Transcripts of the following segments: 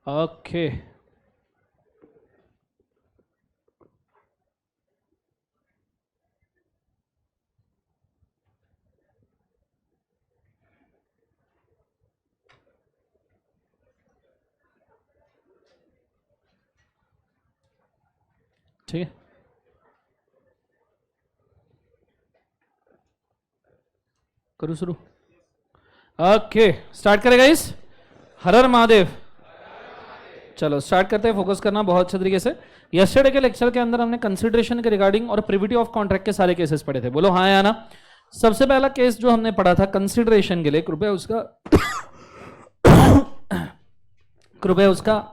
Okay ठीक है, करूँ शुरू। ओके स्टार्ट करेगा इस हर हर महादेव। चलो स्टार्ट करते हैं। फोकस करना बहुत अच्छे तरीके से। यस्टरडे के लेक्चर के अंदर हमने कंसिडरेशन के रिगार्डिंग और प्रिविटी ऑफ कॉन्ट्रैक्ट के सारे केसेस पढ़े थे। बोलो हाँ या ना। सबसे पहला केस जो हमने पढ़ा था कंसिडरेशन के लिए, कृपया उसका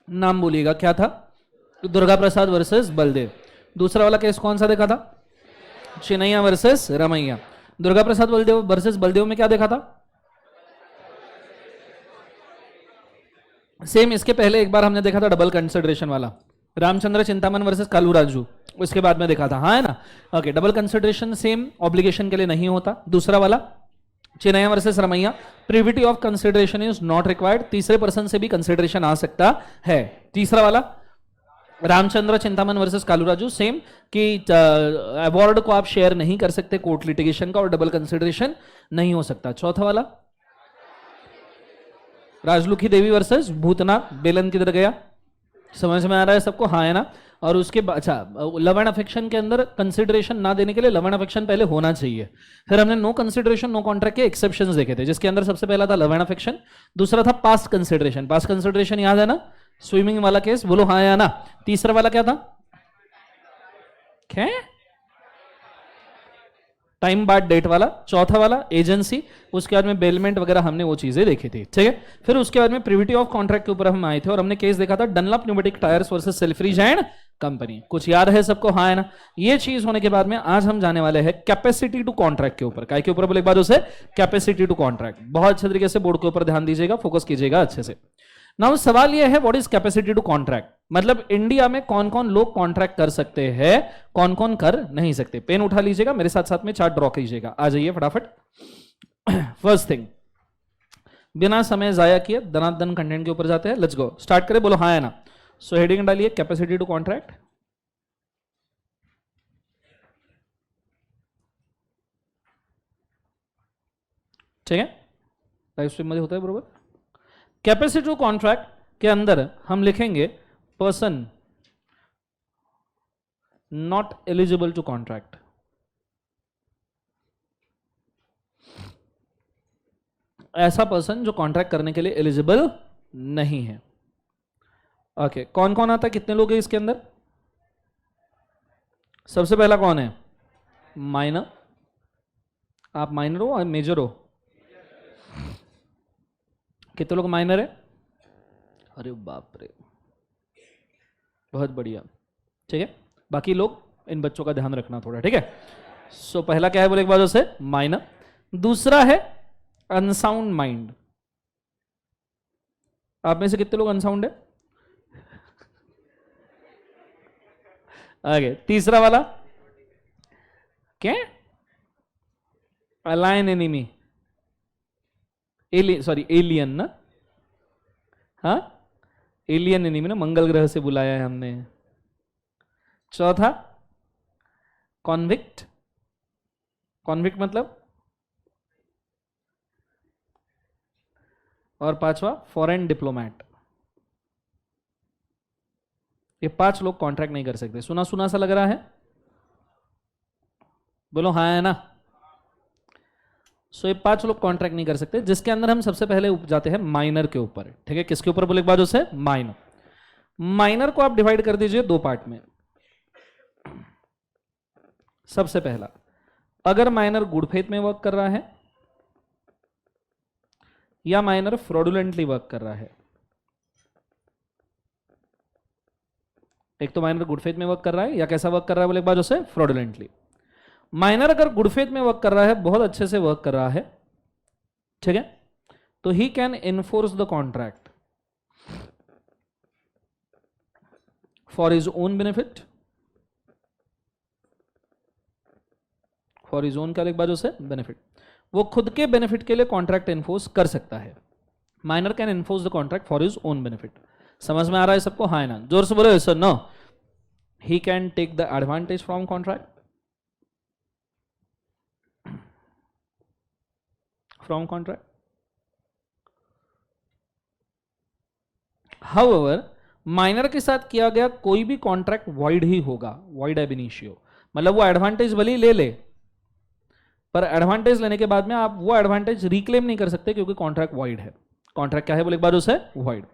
नाम बोलिएगा, क्या था? दुर्गा प्रसाद वर्सेस बलदेव। दूसरा वाला केस कौन सा देखा था? चिनैया वर्सेस रमैया। दुर्गा प्रसाद बलदेव वर्सेस बलदेव में क्या देखा था? सेम इसके पहले एक बार हमने देखा था डबल कंसिडरेशन वाला, रामचंद्र चिंतामन वर्सेस कालू राजू, उसके बाद में देखा था, हाँ है ना। Okay, double consideration same obligation के लिए नहीं होता। दूसरा वाला Chinnaiah versus Ramaiah, privity of consideration is not required, तीसरे पर्सन से भी कंसिडरेशन आ सकता है। तीसरा वाला रामचंद्र चिंतामन वर्सेस कालू राजू, सेम कि अवार्ड को आप शेयर नहीं कर सकते कोर्ट लिटिगेशन का, और डबल कंसिडरेशन नहीं हो सकता। चौथा वाला राजलुखी देवी वर्सेस भूतनाथ, बेलन किधर गया? समझ में आ रहा है सबको, हाँ है ना। और उसके बाद अच्छा, लव एंड अफेक्शन के अंदर कंसिडरेशन ना देने के लिए लव एंड अफेक्शन पहले होना चाहिए। फिर हमने नो कंसिडरेशन नो कॉन्ट्रैक्ट के एक्सेप्शंस देखे थे, जिसके अंदर सबसे पहला था लव एंड अफेक्शन, दूसरा था पास्ट कंसिडरेशन। पास्ट कंसिडरेशन याद है ना, स्विमिंग वाला केस, बोलो हाँ या ना। तीसरा वाला क्या था? क्या? टाइम बार्ड डेट वाला। चौथा वाला एजेंसी। उसके बाद में बेलमेंट वगैरह हमने वो चीजें देखी थी, ठीक है। फिर उसके बाद में प्रिविटी ऑफ कॉन्ट्रैक्ट के ऊपर हम आए थे और हमने केस देखा था Dunlop pneumatic tyres versus Selfridge and company. कुछ याद है सबको, हाँ है ना। ये चीज होने के बाद में आज हम जाने वाले हैं कैपेसिटी टू कॉन्ट्रैक्ट के ऊपर। काय के ऊपर बोले एक बार उसे? Capacity to contract. बहुत अच्छे तरीके से बोर्ड के ऊपर ध्यान दीजिएगा, फोकस कीजिएगा अच्छे से। नाउ सवाल यह है what is capacity to contract, मतलब इंडिया में कौन कौन लोग कॉन्ट्रैक्ट कर सकते हैं, कौन कौन कर नहीं सकते। पेन उठा लीजिएगा, मेरे साथ साथ में चार्ट ड्रॉ कीजिएगा, आ जाइए फटाफट। फर्स्ट थिंग, बिना समय जाया किए दनादन कंटेंट के ऊपर जाते हैं। लेट्स गो, स्टार्ट करें, बोलो हाँ है ना। सो हेडिंग डालिए कैपेसिटी टू कॉन्ट्रैक्ट। ठीक है, लाइव स्ट्रीम मध्ये होता है बरोबर। कैपेसिटी टू कॉन्ट्रैक्ट के अंदर हम लिखेंगे person not eligible to contract. ऐसा पर्सन जो कॉन्ट्रैक्ट करने के लिए एलिजिबल नहीं है। ओके, कौन कौन आता है, कितने लोग हैं इसके अंदर? सबसे पहला कौन है? माइनर। आप माइनर हो और मेजर हो? कितने लोग माइनर है? अरे बाप रे, बहुत बढ़िया, ठीक है। बाकी लोग, इन बच्चों का ध्यान रखना थोड़ा, ठीक है। सो पहला क्या है बोले एक बार से? माइनर। दूसरा है अनसाउंड माइंड। आप में से कितने लोग अनसाउंड है? आगे तीसरा वाला क्या? अलायन एनिमी, एलियन ना, हाँ एलियन एनिमी ना, मंगल ग्रह से बुलाया है हमने। चौथा कॉन्विक्ट। कॉन्विक्ट मतलब, और पांचवा फॉरेन डिप्लोमैट। ये 5 लोग कॉन्ट्रैक्ट नहीं कर सकते। सुना सुना सा लग रहा है, बोलो हाँ है ना। सो ये 5 लोग कॉन्ट्रैक्ट नहीं कर सकते, जिसके अंदर हम सबसे पहले जाते हैं माइनर के ऊपर, ठीक है। किसके ऊपर बोले एक बार उसे? माइनर। माइनर को आप डिवाइड कर दीजिए 2 पार्ट में। सबसे पहला, अगर माइनर गुड फेथ में वर्क कर रहा है या माइनर फ्रॉडुलेंटली वर्क कर रहा है। एक तो माइनर गुड फेथ में वर्क कर रहा है या कैसा वर्क कर रहा है बोले एक बार उसे? फ्रॉडुलेंटली। माइनर अगर गुड फेथ में वर्क कर रहा है, बहुत अच्छे से वर्क कर रहा है, ठीक है, तो he can enforce the contract for his own benefit, for his own क्या एक बाजू से? बेनिफिट। वो खुद के बेनिफिट के लिए कॉन्ट्रैक्ट एनफोर्स कर सकता है, minor can enforce the contract for his own benefit. समझ में आ रहा है सबको? हाँ ना? जोर से बोलो sir. No, he can take the advantage from contract, from contract. However minor के साथ किया गया कोई भी कॉन्ट्रैक्ट वॉइड ही होगा, वॉइड एब इनिशियो। मतलब वो एडवांटेज भले ही ले ले, पर एडवांटेज लेने के बाद में आप वो एडवांटेज रिक्लेम नहीं कर सकते क्योंकि कॉन्ट्रैक्ट वॉइड है। कॉन्ट्रैक्ट क्या है बोले एक बार उसे? वॉइड।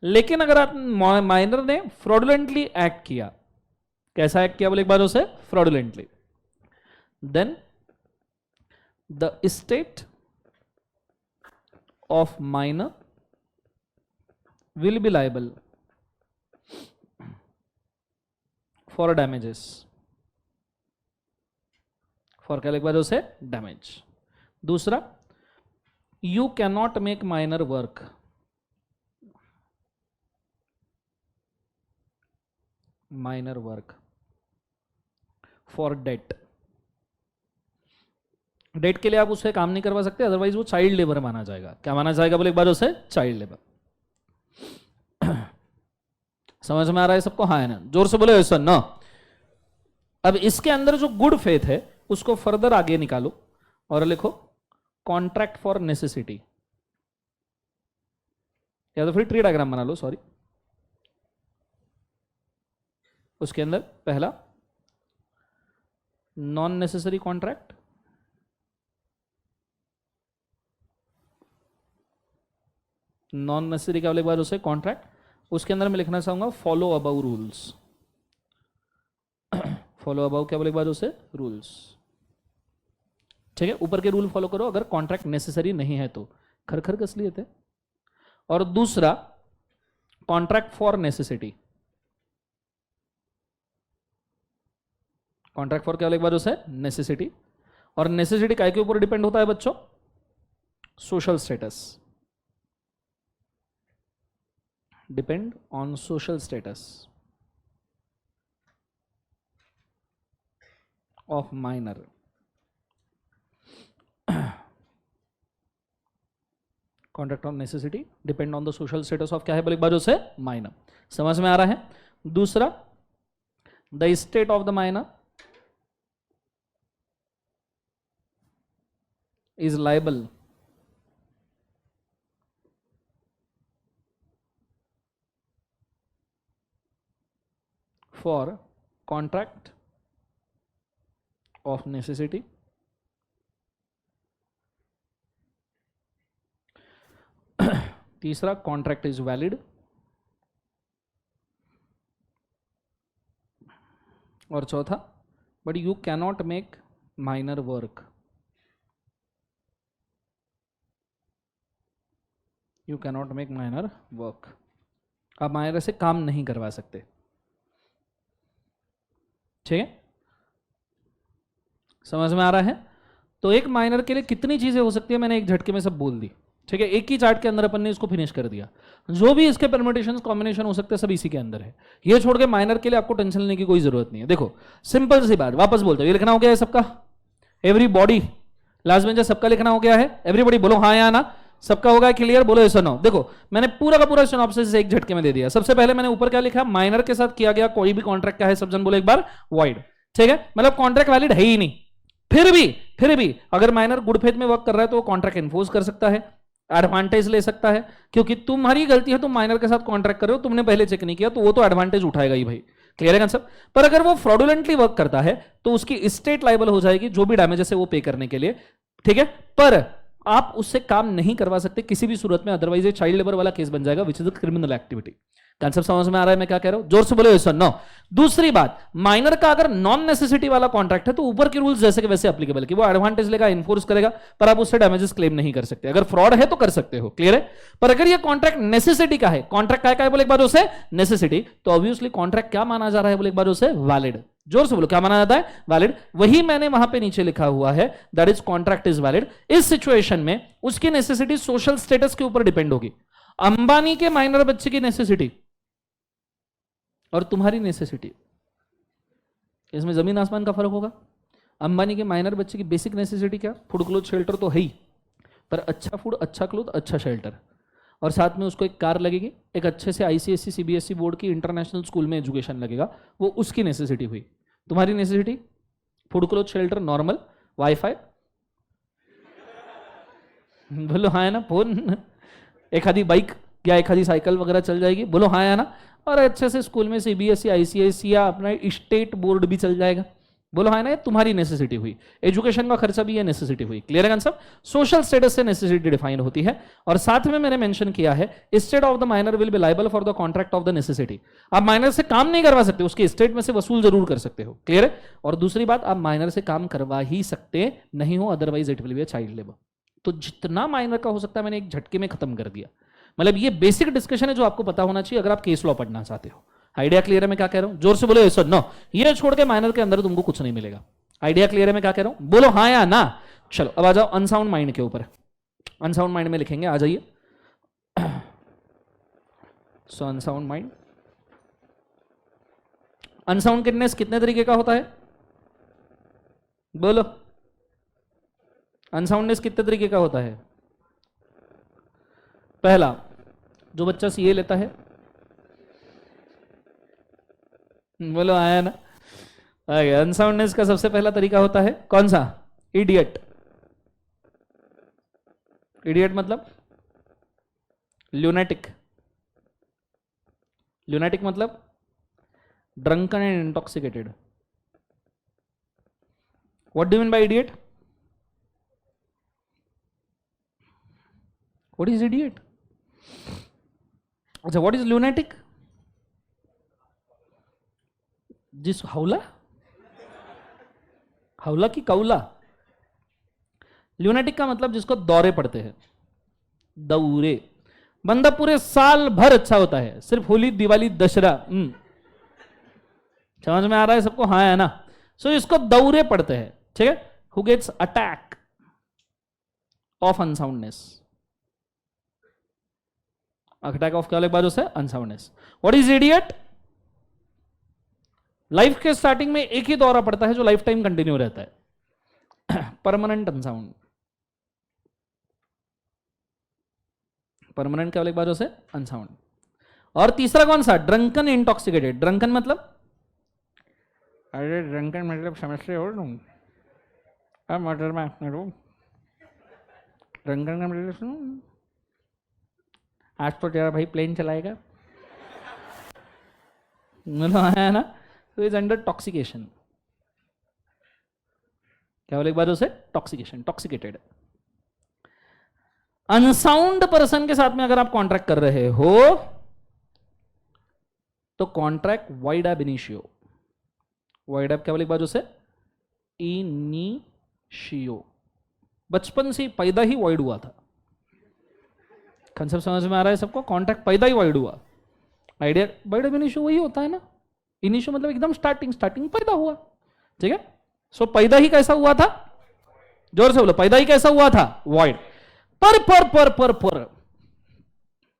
लेकिन अगर आप माइनर ने फ्रॉडुलेंटली एक्ट किया, कैसा एक्ट किया बोले एक बार उसे? Fraudulently, then the state of minor will be liable for damages, for क्या लिख बार उसे? डैमेज। दूसरा, you cannot make minor work, minor work for debt। Debt के लिए आप उससे काम नहीं करवा सकते, अदरवाइज वो चाइल्ड लेबर माना जाएगा। क्या माना जाएगा बोले एक बार उसे? Child labour. समझ में आ रहा है सबको? हाँ है ना? जोर से बोले सर। ना, अब इसके अंदर जो गुड फेथ है उसको फर्दर आगे निकालो और लिखो कॉन्ट्रैक्ट फॉर नेसेसिटी, या तो फिर ट्री डायग्राम बना लो, सॉरी। उसके अंदर पहला non necessary contract, non necessary क्या बोले एक बार उसे? कॉन्ट्रैक्ट। उसके अंदर मैं लिखना चाहूंगा follow about rules. Follow about क्या बोले एक बार उसे? रूल्स। ठीक है, ऊपर के रूल फॉलो करो अगर कॉन्ट्रैक्ट नेसेसरी नहीं है तो। खरखर कस लिए थे। और दूसरा contract for necessity. Contract for क्या बोले एक बार उसे? नेसेसिटी। और नेसेसिटी काय के ऊपर डिपेंड होता है बच्चों? Social status. Depend on social status of minor. Contract on necessity depend on the social status of क्या है बोले एक बार उसे? माइनर। समझ में आ रहा है? दूसरा, the state of the minor is liable for contract of necessity तीसरा, कॉन्ट्रैक्ट इज वैलिड। और चौथा, but you cannot make minor work, you cannot make minor work. आप माइनर से काम नहीं करवा सकते। ठीक है, समझ में आ रहा है? तो एक माइनर के लिए कितनी चीजें हो सकती है मैंने एक झटके में सब बोल दी। ठीक है, एक ही चार्ट के अंदर अपन ने इसको फिनिश कर दिया। जो भी इसके परम्यूटेशंस कॉम्बिनेशन हो सकते हैं सब इसी के अंदर है। ये छोड़ के माइनर के लिए आपको टेंशन लेने की कोई जरूरत नहीं है। देखो सिंपल सी बात, वापस बोलते हो, ये लिखना हो गया है सबका? एवरीबॉडी लास्ट में सबका लिखना हो गया है? एवरीबॉडी बोलो हाँ या ना। सबका होगा क्लियर? बोलो ऐसा नो। देखो मैंने पूरा का पूरा सिनॉप्सिस एक झटके में दे दिया। सबसे पहले मैंने ऊपर क्या लिखा? माइनर के साथ किया गया कोई भी कॉन्ट्रैक्ट क्या है सब जन बोलो एक बार? वॉइड। ठीक है, मतलब कॉन्ट्रैक्ट वैलिड है ही नहीं। फिर भी अगर माइनर गुड फेथ में वर्क कर रहा है तो वो कॉन्ट्रैक्ट इन्फोर्स कर सकता है, एडवांटेज ले सकता है, क्योंकि तुम्हारी गलती है, तुम माइनर के साथ कॉन्ट्रैक्ट कर रहे हो, तुमने पहले चेक नहीं किया, तो वो तो एडवांटेज उठाएगा ही भाई। क्लियर है कंसेप्ट? पर अगर वो फ्रॉडुलेंटली वर्क करता है तो उसकी स्टेट लायबल हो जाएगी जो भी डैमेजेस है वो पे करने के लिए। ठीक है, पर आप उससे काम नहीं करवा सकते किसी भी सूरत में, अदरवाइज ये चाइल्ड लेबर वाला केस बन जाएगा, which is a criminal activity. Concept समझ में आ रहा है मैं क्या कह रहा हूं? जोर से बोलो सर। नो। दूसरी बात, माइनर का अगर नॉन नेसेसिटी वाला कॉन्ट्रैक्ट है तो ऊपर के रूल्स जैसे के वैसे एप्लीकेबल, कि वो एडवांटेज लेगा, इन्फोर्स करेगा, पर आप उससे डैमेजेस क्लेम नहीं कर सकते। अगर फ्रॉड है तो कर सकते हो। क्लियर है? पर अगर ये कॉन्ट्रैक्ट नेसेसिटी का है, कॉन्ट्रैक्ट का है बोले एक बार उसे? नेसेसिटी, तो ऑब्वियसली कॉन्ट्रैक्ट क्या माना जा रहा है बोले एक बार उसे? वैलिड। जोर से बोलो, क्या माना जाता है? वैलिड। वही मैंने वहां पे नीचे लिखा हुआ है, that is contract is valid. इस सिचुएशन में उसकी नेसेसिटी सोशल स्टेटस के ऊपर डिपेंड होगी। अंबानी के माइनर बच्चे की नेसेसिटी और तुम्हारी नेसेसिटी, इसमें जमीन आसमान का फर्क होगा। अंबानी के माइनर बच्चे की बेसिक नेसेसिटी क्या? फूड क्लोथ शेल्टर तो है ही, पर अच्छा फूड, अच्छा क्लोथ, अच्छा शेल्टर। और साथ में उसको एक कार लगेगी, एक अच्छे से आईसीएसई सीबीएसई बोर्ड की इंटरनेशनल स्कूल में एजुकेशन लगेगा, वो उसकी नेसेसिटी हुई। तुम्हारी necessity food cloth shelter normal wifi, बोलो हाँ है ना, फोन, एक आधी बाइक या एक आधी साइकिल वगैरह चल जाएगी, बोलो हाँ है ना, और अच्छे से स्कूल में सीबीएसई आईसीएसई या अपना स्टेट बोर्ड भी चल जाएगा, बोलो हाँ ना, ये तुम्हारी नेसेसिटी हुई। एजुकेशन का खर्चा भी ये नेसेसिटी हुई। क्लियर है आंसर? सोशल स्टेटस से नेसेसिटी डिफाइन होती है। और साथ में मैंने मेंशन किया है state of the minor will be liable for the contract of the necessity. आप माइनर से काम नहीं करवा सकते, उसके स्टेट में से वसूल जरूर कर सकते हो। क्लियर है? और दूसरी बात, आप माइनर से काम करवा ही सकते नहीं हो, otherwise it will be a child labour. तो जितना माइनर का हो सकता है मैंने एक झटके में खत्म कर दिया। मतलब ये बेसिक डिस्कशन है जो आपको पता होना चाहिए अगर आप केस लॉ पढ़ना चाहते हो। आइडिया क्लियर है मैं क्या कह रहा हूं? जोर से बोलो यस और नो। ये छोड़ के माइनर के अंदर तुमको कुछ नहीं मिलेगा। आइडिया क्लियर है मैं क्या कह रहा हूं? बोलो हाँ या ना। चलो अब आ जाओ अनसाउंड माइंड के ऊपर। अनसाउंड माइंड में लिखेंगे, आ जाइए। सो अनसाउंड माइंड, अनसाउंडनेस कितने तरीके का होता है? बोलो, अनसाउंडनेस कितने तरीके का होता है? पहला, जो बच्चा सीए लेता है, बोलो आया ना। अनसाउंडनेस का सबसे पहला तरीका होता है कौन सा? इडियट। इडियट मतलब ल्यूनेटिक। ल्यूनेटिक मतलब drunken and intoxicated. What do you mean by idiot? What is idiot? अच्छा, व्हाट इज ल्यूनेटिक? जिस हाउला, हाउला की कौला। ल्यूनेटिक का मतलब जिसको दौरे पड़ते हैं, दौरे। बंदा पूरे साल भर अच्छा होता है, सिर्फ होली दिवाली दशहरा समझ में आ रहा है सबको? हाँ है ना। सो इसको दौरे पड़ते हैं, ठीक है। Who gets attack of unsoundness. Attack of क्या बाजू से? Unsoundness. What is idiot? Life के स्टार्टिंग में एक ही दौरा पड़ता है जो लाइफ टाइम कंटिन्यू रहता है, परमानेंट अनसाउंड। परमानेंट क्या बाजू से? अनसाउंड। और तीसरा कौन सा? Drunken intoxicated. ड्रंकन मतलब, अरे ड्रंकन मतलब समझते हो तुम? अब मटर में ड्रंकन का मतलब सुनो, आज तो तेरा भाई प्लेन चलाएगा, मतलब है ना। तो इज अंडर टॉक्सिकेशन। क्या बोले एक बार उसे? टॉक्सिकेशन, टॉक्सिकेटेड। अनसाउंड पर्सन के साथ में अगर आप कॉन्ट्रैक्ट कर रहे हो तो कॉन्ट्रैक्ट वाइड एब इनिशियो। वाइड एब क्या बोले एक बार उसे? इनिशियो। बचपन से पैदा ही वाइड हुआ था। कंसेप्ट समझ में आ रहा है सबको? कॉन्ट्रैक्ट पैदा ही वाइड हुआ। आइडिया वाइड एब इनिशियो वही होता है ना। इनिशियो मतलब एकदम स्टार्टिंग, स्टार्टिंग पैदा हुआ, ठीक है। सो पैदा ही कैसा हुआ था? जोर से बोलो, पैदा ही कैसा हुआ था? वाइड। पर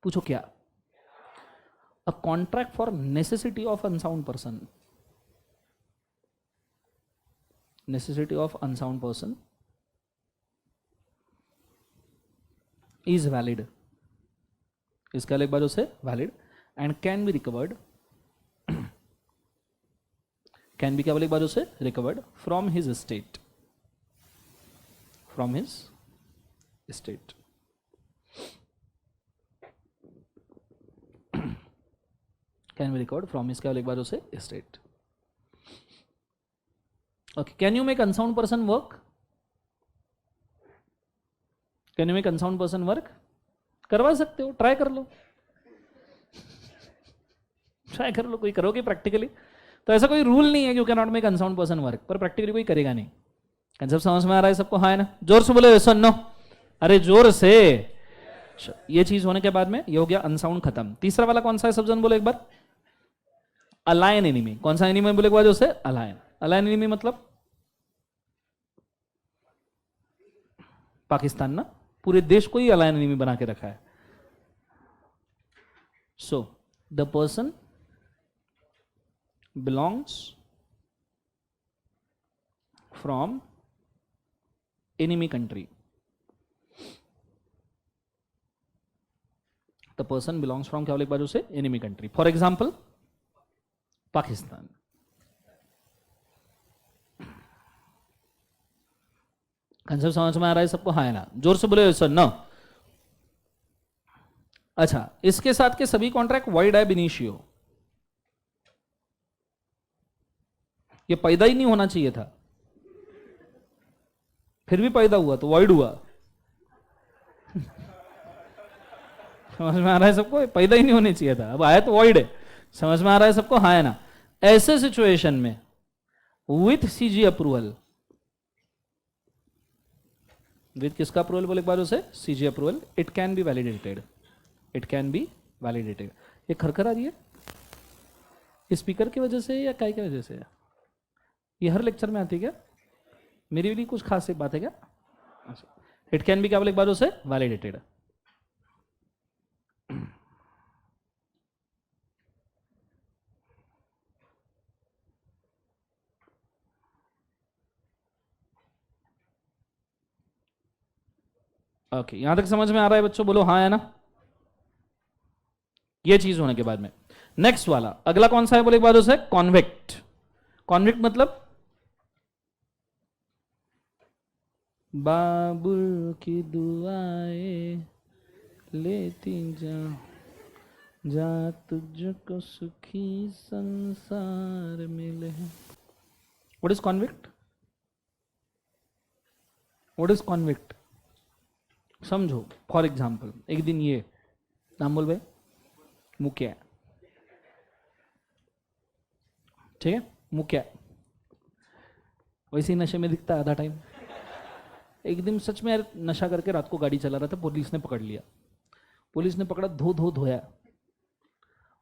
पूछो क्या? A contract for necessity of unsound person. Necessity of unsound person is valid. इसका एक बार उसे valid and can be recovered, can be क्या बोले एक बार उसे? Recovered from his state, from his state. Can be recovered from his क्या बोले एक बार उसे? State. Okay, can you make unsound person work? Can you make unsound person work? करवा सकते हो, ट्राई कर लो। ट्राई कर लो। कोई करोगे प्रैक्टिकली? तो ऐसा कोई रूल नहीं है कि you can not make unsound person work, पर प्रैक्टिकली कोई करेगा नहीं। कंसेप्ट समझ में आ रहा है सबको? हाँ है ना। जोर से बोलो यस और नो। अरे जोर से। ये चीज होने के बाद में ये हो गया अनसाउंड खत्म। तीसरा वाला कौन सा है? सब जन बोलो एक बार। अलायन एनिमी। कौन सा एनिमी बोले एक बार जो से? अलायन। अलायन एनिमी मतलब पाकिस्तान ना, पूरे देश को ही अलायन एनिमी बना के रखा है। So the person belongs from enemy country, the person belongs from क्या बोले एक बाजू से enemy country. For example Pakistan. Concept समझ में आ रहा है सबको? हाँ है ना? जोर से बोले सर. न अच्छा, इसके साथ के सभी कॉन्ट्रैक्ट वॉइड है बिनिशियो. ये पैदा ही नहीं होना चाहिए था, फिर भी पैदा हुआ तो वॉइड हुआ. समझ में आ रहा है सबको? पैदा ही नहीं होनी चाहिए था, अब आया तो वॉइड है. समझ में आ रहा है सबको? हाँ है ना? ऐसे सिचुएशन में विथ सीजी अप्रूवल, विथ किसका अप्रूवल बोले एक बार उसे? CG approval. It can be validated. It can be validated. ये खरखर आ रही है स्पीकर की वजह से या काय की वजह से? ये हर लेक्चर में आती है क्या? मेरी भी कुछ खास बात है क्या? इट कैन बी क्या बोले एक बार उसे? वैलिडेटेड. ओके, यहां तक समझ में आ रहा है बच्चों? बोलो हाँ है ना? ये चीज होने के बाद में नेक्स्ट वाला अगला कौन सा है बोले एक बार उसे? कॉन्विक्ट. कॉन्विक्ट मतलब बाबुल की दुआएं लेती जा, जा तुझको सुखी संसार मिले. What is convict? What is convict? समझो. फॉर एग्जाम्पल एक दिन ये नाम बोल भाई, मुखिया. ठीक है, मुखिया वैसे ही नशे में दिखता है आधा टाइम. एक दिन सच में यार नशा करके रात को गाड़ी चला रहा था, पुलिस ने पकड़ लिया. पुलिस ने पकड़ा, धोया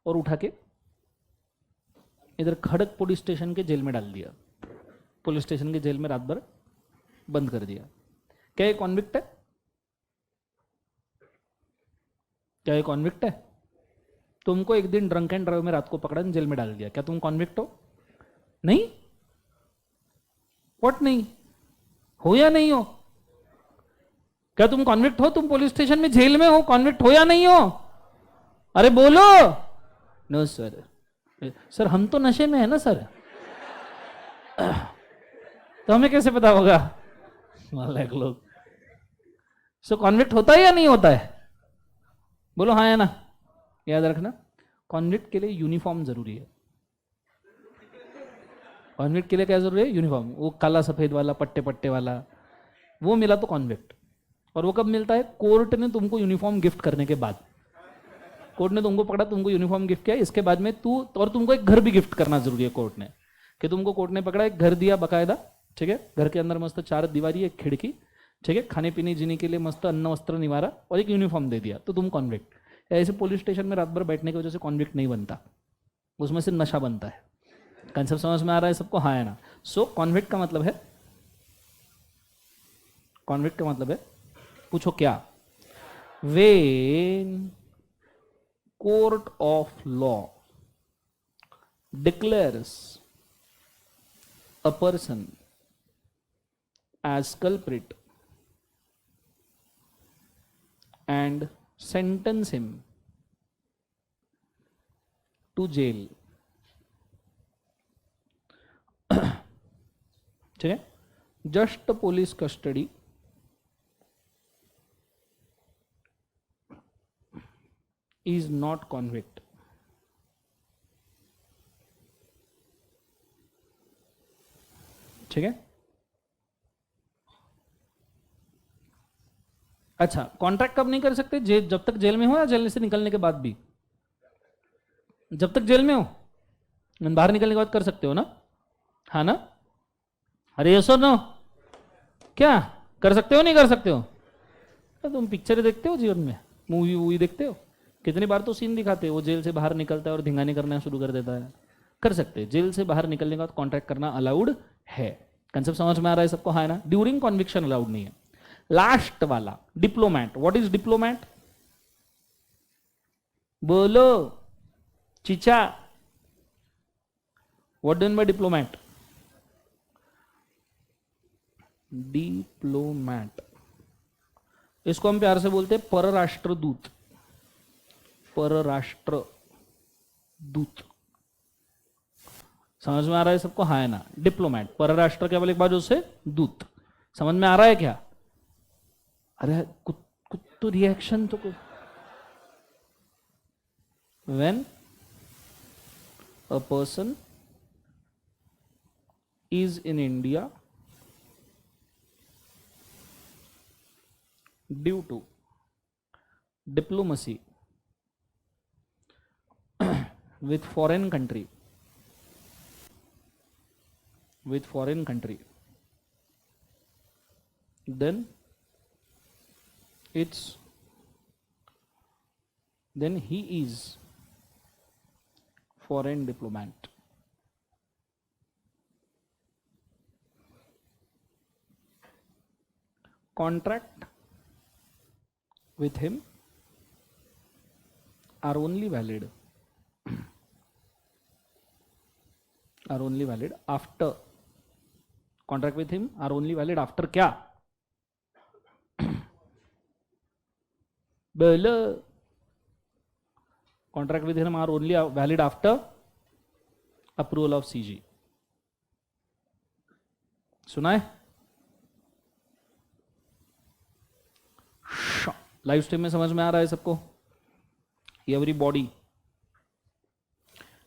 और उठा के इधर खड़क पुलिस स्टेशन के जेल में डाल दिया. पुलिस स्टेशन के जेल में रात भर बंद कर दिया. क्या ये कॉन्विक्ट है? क्या ये कॉन्विक्ट है? तुमको एक दिन ड्रंक एंड ड्राइव में रात को पकड़ा, जेल में डाल दिया, क्या तुम कॉन्विक्ट हो? नहीं. व्हाट नहीं हो या नहीं हो? क्या तुम कॉन्विक्ट हो? तुम पुलिस स्टेशन में जेल में हो, कॉन्विक्ट हो या नहीं हो? अरे बोलो. No sir. सर हम तो नशे में है ना सर. तो हमें कैसे पता होगा? लायक लोग. सो कॉन्विक्ट होता है या नहीं होता है? बोलो हाँ है ना? याद रखना, कॉन्विक्ट के लिए यूनिफॉर्म जरूरी है. कॉन्विक्ट के लिए क्या जरूरी है? यूनिफॉर्म. वो काला सफेद वाला पट्टे पट्टे वाला वो मिला तो कॉन्विक्ट. और वो कब मिलता है? कोर्ट ने तुमको यूनिफॉर्म गिफ्ट करने के बाद. कोर्ट ने तुमको पकड़ा, तुमको यूनिफॉर्म गिफ्ट किया, इसके बाद में तू और तुमको एक घर भी गिफ्ट करना जरूरी है कोर्ट ने. कि तुमको कोर्ट ने पकड़ा, एक घर दिया बकायदा. ठीक है, घर के अंदर मस्त 4 दीवारी, एक खिड़की. ठीक है, खाने पीने जीने के लिए मस्त अन्न वस्त्र निवारा और एक यूनिफॉर्म दे दिया, तो तुम कॉन्विक्ट. ऐसे पुलिस स्टेशन में रात भर बैठने की वजह से कॉन्विक्ट नहीं बनता, उसमें से नशा बनता है. कंसेप्ट समझ में आ रहा है सबको? हाँ है ना? सो कॉन्विक्ट का मतलब है, कॉन्विक्ट का मतलब है, पूछो क्या? When court of law declares a person as culprit and sentence him to jail. ठीक है, just police custody is not convict. ठीक है. अच्छा, कॉन्ट्रैक्ट कब नहीं कर सकते? जब तक जेल में हो या जेल से निकलने के बाद भी? जब तक जेल में हो. बाहर निकलने के बाद कर सकते हो ना? हाँ ना? अरे यस और नो? क्या कर सकते हो नहीं कर सकते हो? तो तुम पिक्चर देखते हो जीवन में, मूवी देखते हो, कितनी बार तो सीन दिखाते हो वो जेल से बाहर निकलता है और धिंगाने करना शुरू कर देता है. कर सकते हैं, जेल से बाहर निकलने के बाद कॉन्ट्रैक्ट करना अलाउड है. कंसेप्ट समझ में आ रहा है सबको? हाँ है ना? ड्यूरिंग कॉन्विक्शन अलाउड नहीं है. लास्ट वाला डिप्लोमेट. What is diplomat? बोलो चीचा. What done by diplomat? Diplomat इसको हम प्यार से बोलते हैं परराष्ट्रदूत. परराष्ट्र दूत, समझ में आ रहा है सबको? हाँ है ना? डिप्लोमेट, परराष्ट्र क्या बोले एक बार उससे दूत, समझ में आ रहा है क्या? अरे कुछ कुछ तो रिएक्शन तो कुछ। When a person is in India due to diplomacy with foreign country, then he is foreign diplomat. Contract with him are only valid after, contract with him are only valid after क्या बोलो? contract with him are only valid after approval of CG. सुना है? Live stream में समझ में आ रहा है सबको? एवरीबॉडी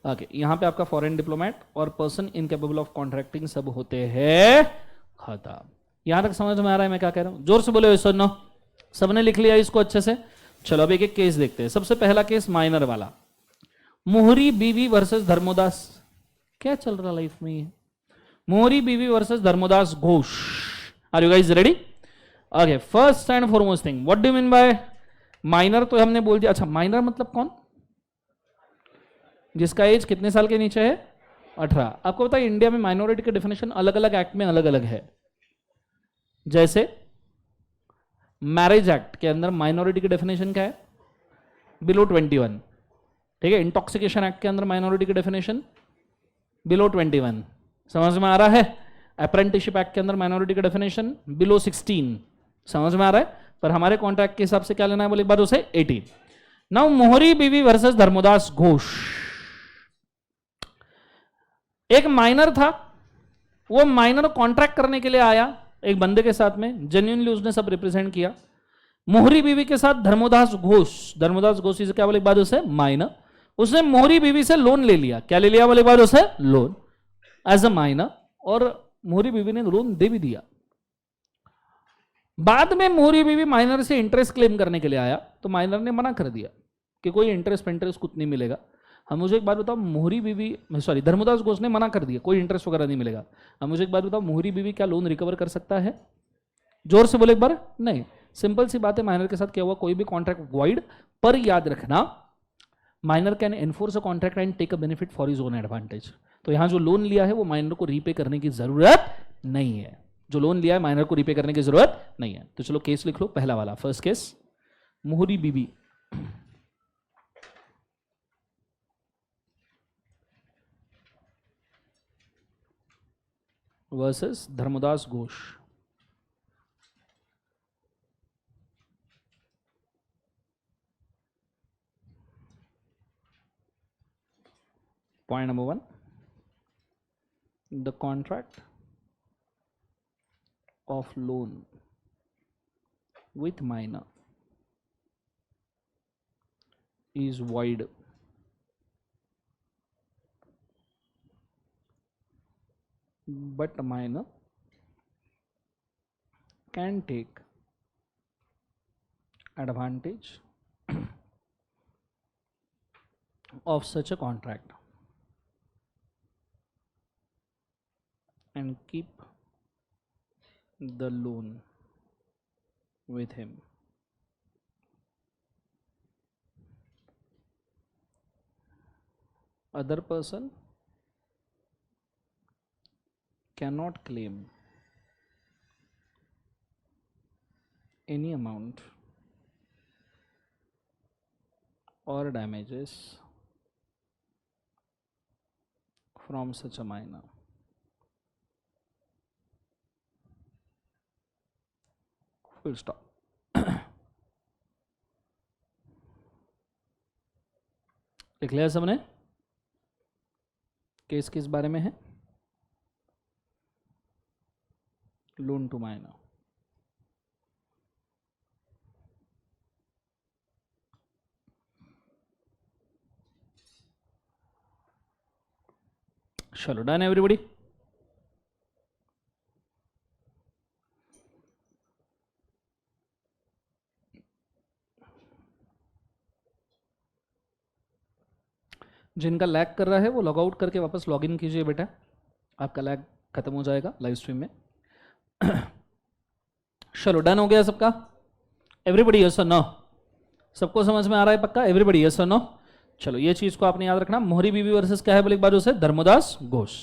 ओके, यहां पे आपका फॉरेन डिप्लोमेट और पर्सन इनकेपेबल ऑफ कॉन्ट्रैक्टिंग सब होते हैं खत्म। यहां तक समझ में आ रहा है मैं क्या कह रहा हूं? जोर से बोले सुनो, सबने लिख लिया इसको अच्छे से? चलो अब एक एक केस देखते हैं। सबसे पहला केस माइनर वाला, मोहरी बीवी वर्सेस धर्मोदास। क्या चल रहा लाइफ में ये? Mohori Bibee versus Dharmodas Ghosh. Are you guys ready? Okay, first and foremost thing, what do mean by minor? तो हमने बोल दिया। अच्छा, माइनर मतलब कौन? जिसका एज कितने साल के नीचे है? 18। आपको पता है इंडिया में माइनॉरिटी के डेफिनेशन अलग अलग एक्ट में अलग अलग है। जैसे मैरिज एक्ट के अंदर माइनॉरिटी की डेफिनेशन क्या है? बिलो 21। ठीक है। इंटॉक्सिकेशन एक्ट के अंदर माइनॉरिटी की डेफिनेशन बिलो 21। समझ में आ रहा है? अप्रेंटिसशिप एक्ट के अंदर माइनॉरिटी की डेफिनेशन बिलो 16। समझ में आ रहा है? पर हमारे कॉन्ट्रैक्ट के हिसाब से क्या लेना है बोले एक बार उसे? 18। नाउ मोहरी बीवी वर्सेस धर्मोदास घोष। एक माइनर था, वो माइनर कॉन्ट्रैक्ट करने के लिए आया एक बंदे के साथ में, जेन्युइनली उसने सब रिप्रेजेंट किया। मोहरी बीवी के साथ धर्मोदास घोष, धर्मोदास घोष से क्या बोले एक बात उसे? माइनर। उसने मोहरी बीवी से लोन ले लिया। क्या ले लिया बोले एक बात उसे? Loan, as a minor. और मोहरी बीवी ने लोन दे भी दिया। बाद में मोहरी बीवी माइनर से इंटरेस्ट क्लेम करने के लिए आया तो माइनर ने मना कर दिया कि कोई इंटरेस्ट कुछ नहीं मिलेगा। हम मुझे एक बात बताओ, मोहरी बीवी, सॉरी धर्मोदास घोष ने मना कर दिया कोई इंटरेस्ट वगैरह नहीं मिलेगा। हम मुझे एक बात बताओ, मोहरी बीवी क्या लोन रिकवर कर सकता है? जोर से बोले एक बार। नहीं। सिंपल सी बात है, माइनर के साथ क्या हुआ? कोई भी कॉन्ट्रैक्ट वॉइड। पर याद रखना, minor can enforce a contract and take a benefit for his own advantage. तो यहां जो लोन लिया है वो माइनर को रीपे करने की जरूरत नहीं है। जो लोन लिया है माइनर को रीपे करने की जरूरत नहीं है। तो चलो केस लिख लो, पहला वाला फर्स्ट केस, मोहरी Bibee versus Dharmodas Ghosh. Point number 1, the contract of loan with minor is void but minor can take advantage of such a contract and keep the loan with him. Other person cannot claim any amount or damages from such a minor. Full stop. लिख लिया सबने? Case किस बारे में है? Loan to minor. चलो done everybody. जिनका lag कर रहा है वो लॉग आउट करके वापस लॉग इन कीजिए बेटा, आपका लैग खत्म हो जाएगा लाइव स्ट्रीम में। चलो डन हो गया सबका? एवरीबॉडी यस और नो? सबको समझ में आ रहा है पक्का? एवरीबॉडी यस और नो? चलो ये चीज को आपने याद रखना। मोहरी बीवी वर्सेस क्या है बोले एक बार उसे? धर्मदास घोष।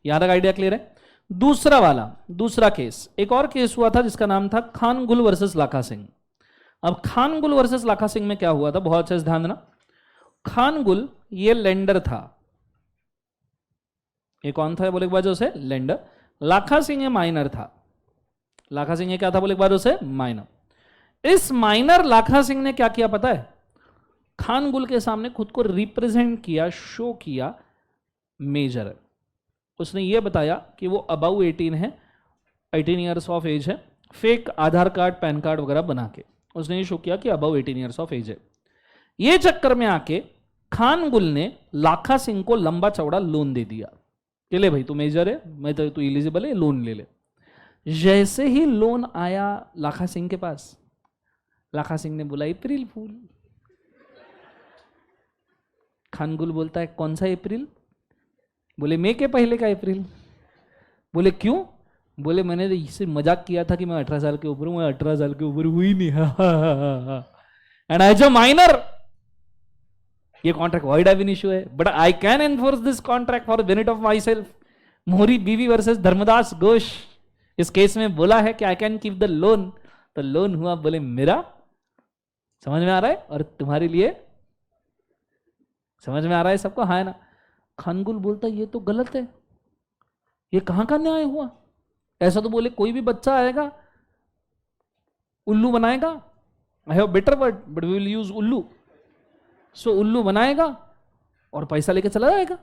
यहां तक आइडिया क्लियर है? दूसरा वाला, दूसरा केस, एक और केस हुआ था जिसका नाम था खानगुल वर्सेस लाखा सिंह। अब खानगुल वर्सेस लाखा सिंह में क्या हुआ था, बहुत अच्छे से ध्यान देना। खानगुल ये लेंडर था, ये कौन था बोले एक बार उसे? लेंडर। लाखा सिंह ये माइनर था। लाखा सिंह ये क्या था बोले एक बार उसे? माइनर। इस माइनर लाखा सिंह ने क्या किया पता है? खानगुल के सामने खुद को रिप्रेजेंट किया, शो किया मेजर। उसने ये बताया कि वो अबाउ 18 है, 18 ईयर्स ऑफ एज है, फेक आधार कार्ड पैन कार्ड वगैरह बना के उसने ये शो किया कि अबाउ 18 ईयर्स ऑफ एज है। ये चक्कर में आके खानगुल ने लाखा सिंह को लंबा चौड़ा लोन दे दिया कि ले भाई तू मेजर है, मैं तो तू एलिजिबल है, लोन ले ले। जैसे ही लोन आया लाखा सिंह के पास, लाखा सिंह ने बोला अप्रैल फूल। खानगुल बोलता है कौन सा अप्रैल? बोले मई के पहले का अप्रैल। बोले क्यों? बोले मैंने तो इससे मजाक किया था कि मैं 18 साल के ऊपर हूं, मैं 18 साल के ऊपर हुई नहीं। एंड एज अ माइनर ये contract void have been issue है, but I can enforce this contract for benefit of myself. Mohori Bibee versus Dharmdas Ghosh इस केस में बोला है कि I can keep the loan, तो लोन हुआ बोले मेरा। समझ में आ रहा है? और तुम्हारे लिए समझ में आ रहा है सबको? हाँ है ना? खानगुल बोलता ये तो गलत है, ये कहां का न्याय हुआ? ऐसा तो बोले कोई भी बच्चा आएगा उल्लू बनाएगा, I have better word but we will use उल्लू। सो उल्लू बनाएगा और पैसा लेके चला जाएगा।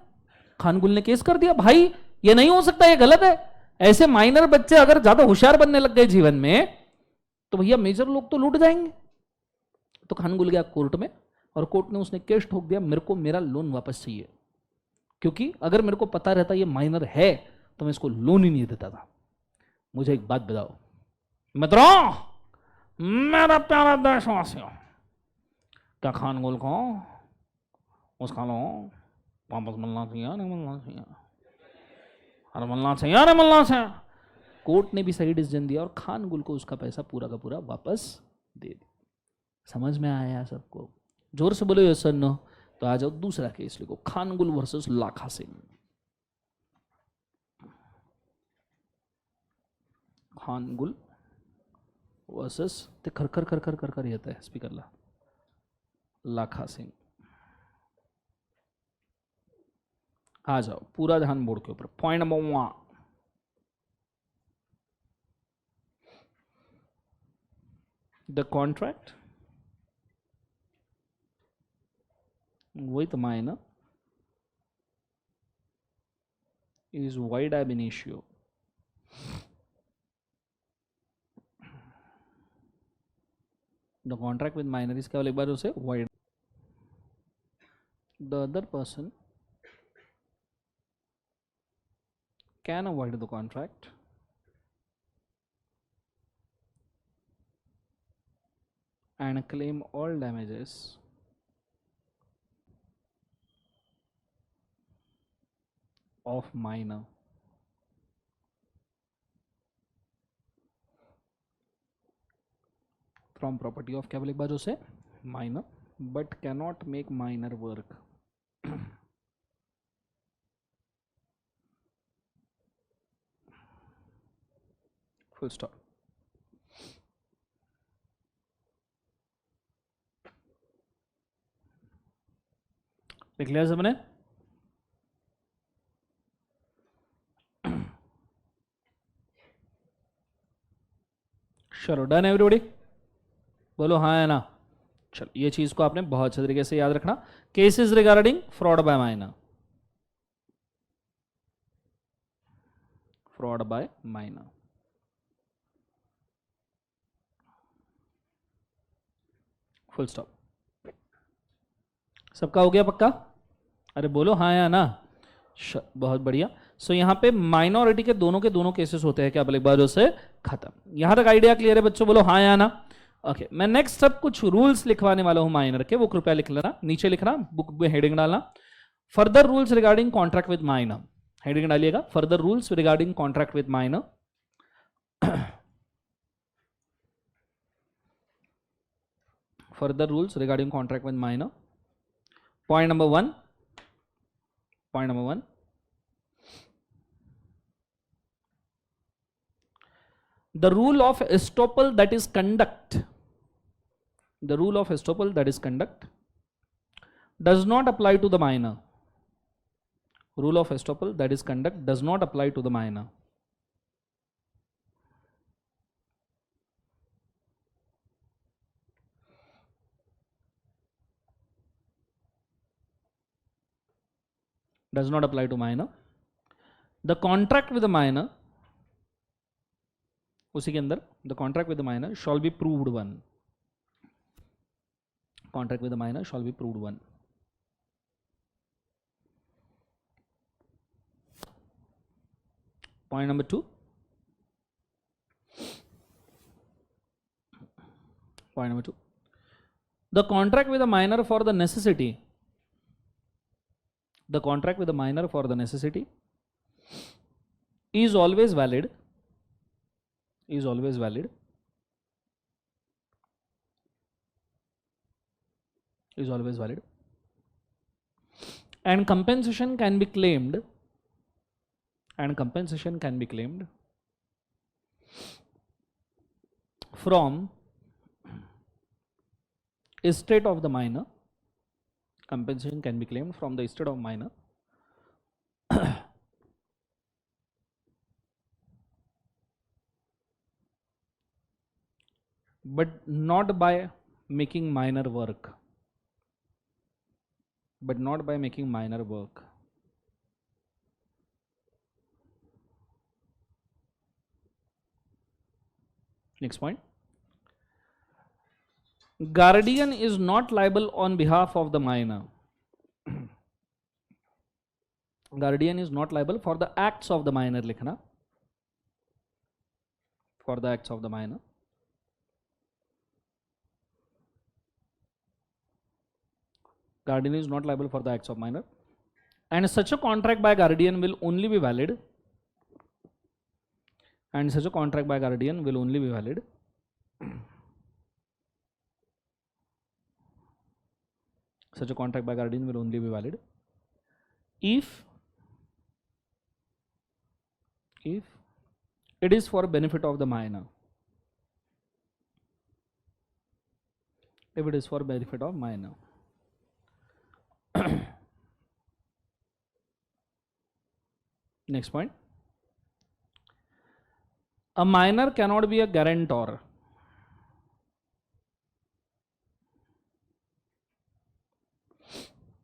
खानगुल ने केस कर दिया भाई ये नहीं हो सकता, ये गलत है। ऐसे माइनर बच्चे अगर ज्यादा होशियार बनने लग गए जीवन में तो भैया मेजर लोग तो लूट जाएंगे। तो खानगुल गया कोर्ट में और कोर्ट ने उसने केस ठोक दिया, मेरे को मेरा लोन वापस चाहिए, क्योंकि अगर मेरे को पता रहता ये माइनर है तो मैं इसको लोन ही नहीं देता था। मुझे एक बात बताओ मित्रों, मेरा प्यारा देशवासियों, क्या खानगुल को उसका लोन वापस मिलना चाहिए नहीं मिलना चाहिए? अरे मिलना चाहिए, अरे मिलना चाहिए। कोर्ट ने भी सही डिसीजन दिया और खानगुल को उसका पैसा पूरा का पूरा वापस दे दिया। समझ में आया सबको? जोर से बोलो यस सर नो। तो आ जाओ दूसरा केस लिखो, खानगुल वर्सेस लाखा सिंह। खानगुल वर्सेस ते खरखर खरखर खरखर येत आहे स्पीकरला, लाखा सिंह। आ जाओ पूरा ध्यान बोर्ड के ऊपर। Point number 1, the contract with minor is void ab initio. The contract with minor is क्या बोले एक बार उसे? void. The other person can avoid the contract and claim all damages of minor from property of क्या बोले एक बार उसे? minor, but cannot make minor work. Full stop. लिख लिया सबने? चलो डन एवरीबॉडी, बोलो हाँ है ना? चलो ये चीज को आपने बहुत अच्छे तरीके से याद रखना। Cases regarding fraud bye minor, fraud bye minor, full stop. सबका हो गया पक्का? अरे बोलो हाँ या ना। बहुत बढ़िया। सो यहाँ पे माइनॉरिटी के दोनों केसेस होते हैं क्या बोले, एक बार से खत्म। यहां तक आइडिया क्लियर है बच्चों? बोलो हाँ या ना। ओके, मैं नेक्स्ट सब कुछ रूल्स लिखवाने वाला हूं माइनर के, वो कृपया लिख लेना, नीचे लिखना, बुक में हेडिंग डालना, further rules regarding contract with minor, heading डालिएगा further rules regarding contract with minor. Further rules regarding contract with minor. Point number one, point number one, the rule of estoppel that is conduct, the rule of estoppel that is conduct does not apply to the minor. Rule of estoppel that is conduct does not apply to the minor. Does not apply to minor. The contract with the minor, उसी के अंदर the contract with the minor shall be proved one. Contract with the minor shall be proved one. Point number two. Point number two. The contract with the minor for the necessity. The contract with the minor for the necessity is always valid. Is always valid. Is always valid. And compensation can be claimed. And compensation can be claimed from estate of the minor. Compensation can be claimed from the estate of minor but not by making minor work. But not by making minor work. Next point. Guardian is not liable on behalf of the minor. Guardian is not liable for the acts of the minor, लिखना, for the acts of the minor. Guardian is not liable for the acts of minor, and such a contract by guardian will only be valid. And such a contract by guardian will only be valid such a contract by guardian will only be valid if it is for benefit of the minor. If it is for benefit of minor. Next point. A minor cannot be a guarantor.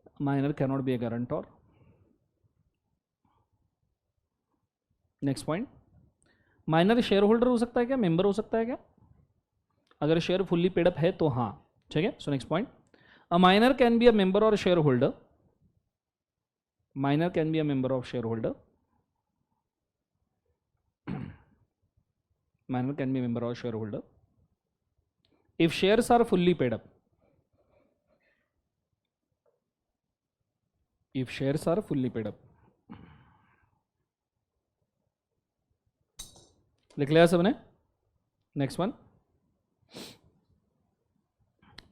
A minor cannot be a guarantor. Next point, minor share holder हो सकता है क्या, member हो सकता है क्या? अगर share fully paid up है तो हाँ, ठीक है। So next point, a minor can be a member और shareholder. Minor can be a member of shareholder. Minor can be a member or shareholder if shares are fully paid up. If shares are fully paid up. लिख लिया सबने? Next one.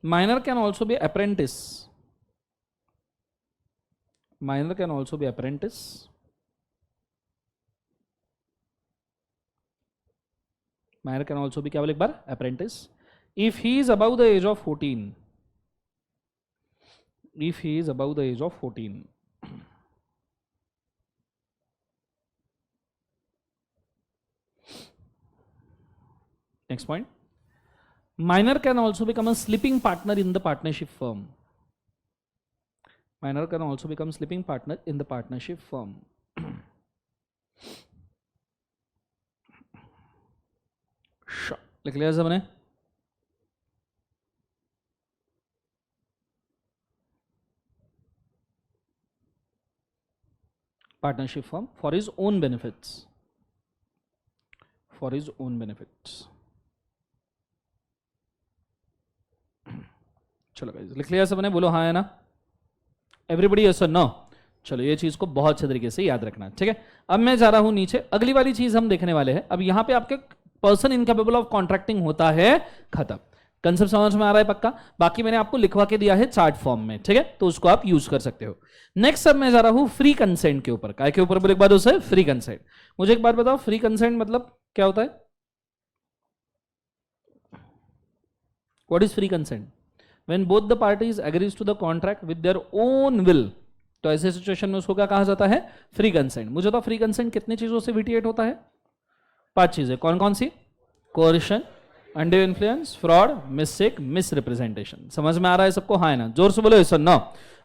Minor can also be apprentice. Minor can also be apprentice. Minor can also be क्या बोले एक बार? Apprentice. If he is above the age of 14. If he is above the age of 14. Next point. Minor can also become a sleeping partner in the partnership firm. Minor can also become sleeping partner in the partnership firm. लिख लिया सबने? Partnership firm for his own benefits. For his own benefits. चलो guys लिख लिया सबने? बोलो हाँ है ना? एवरीबडी यस और नो? चलो ये चीज को बहुत अच्छे तरीके से याद रखना, ठीक है। अब मैं जा रहा हूं नीचे, अगली वाली चीज हम देखने वाले हैं। अब यहां पे आपके पर्सन इनकेपेबल ऑफ कॉन्ट्रैक्टिंग होता है खत्म। कंसेप्ट समझ में आ रहा है पक्का? बाकी मैंने आपको लिखवा के दिया है चार्ट फॉर्म में, ठीक है, तो उसको आप यूज कर सकते हो। नेक्स्ट अब मैं जा रहा हूं फ्री कंसेंट के ऊपर। काय के ऊपर बोले एक बात उसे? Free consent. मुझे एक बात बताओ, फ्री कंसेंट मतलब क्या होता है? What is free consent? When both the parties agrees to the contract with their own will, तो ऐसे सिचुएशन में उसको क्या कहा जाता है? Free consent. मुझे तो फ्री कंसेंट कितनी चीजों से विटिएट होता है? 5 चीजें। कौन कौन सी? Coercion, undue influence, fraud, mistake, misrepresentation. समझ में आ रहा है सबको? हाँ है ना? जोर से बोलो यस और नो।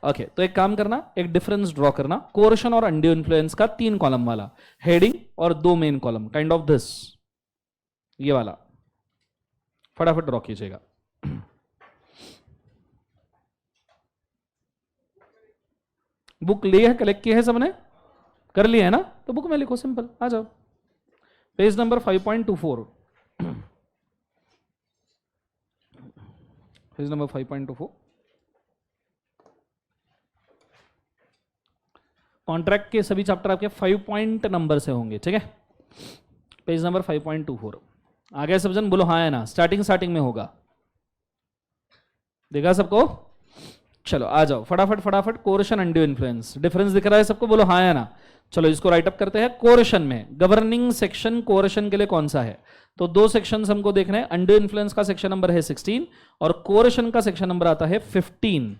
ओके, तो एक काम करना, एक डिफरेंस ड्रॉ करना। कोercion और अनड्यू इन्फ्लुएंस का 3 कॉलम वाला हेडिंग और 2 main column, kind of this, ये वाला फटाफट ड्रॉ कीजिएगा। बुक ली है, कलेक्ट की है सबने? कर लिया है ना? तो बुक में लिखो, सिंपल। आ जाओ page number 5.24, page number 5.24। Contract के सभी चैप्टर आपके 5 पॉइंट नंबर से होंगे, ठीक है। पेज नंबर 5.24 आ गया सब जन? बोलो हाँ है ना? स्टार्टिंग में होगा, देखा सबको? चलो आ जाओ फटाफट फटाफट। कोercion, अनड्यू इन्फ्लुएंस, डिफरेंस दिख रहा है सबको? बोलो हाँ है ना? चलो इसको राइट अप करते हैं। कोercion में गवर्निंग सेक्शन कोercion के लिए कौन सा है? तो 2 सेक्शंस हमको देखना है। अनड्यू इन्फ्लुएंस का सेक्शन नंबर है 16 और कोercion का सेक्शन नंबर आता है 15।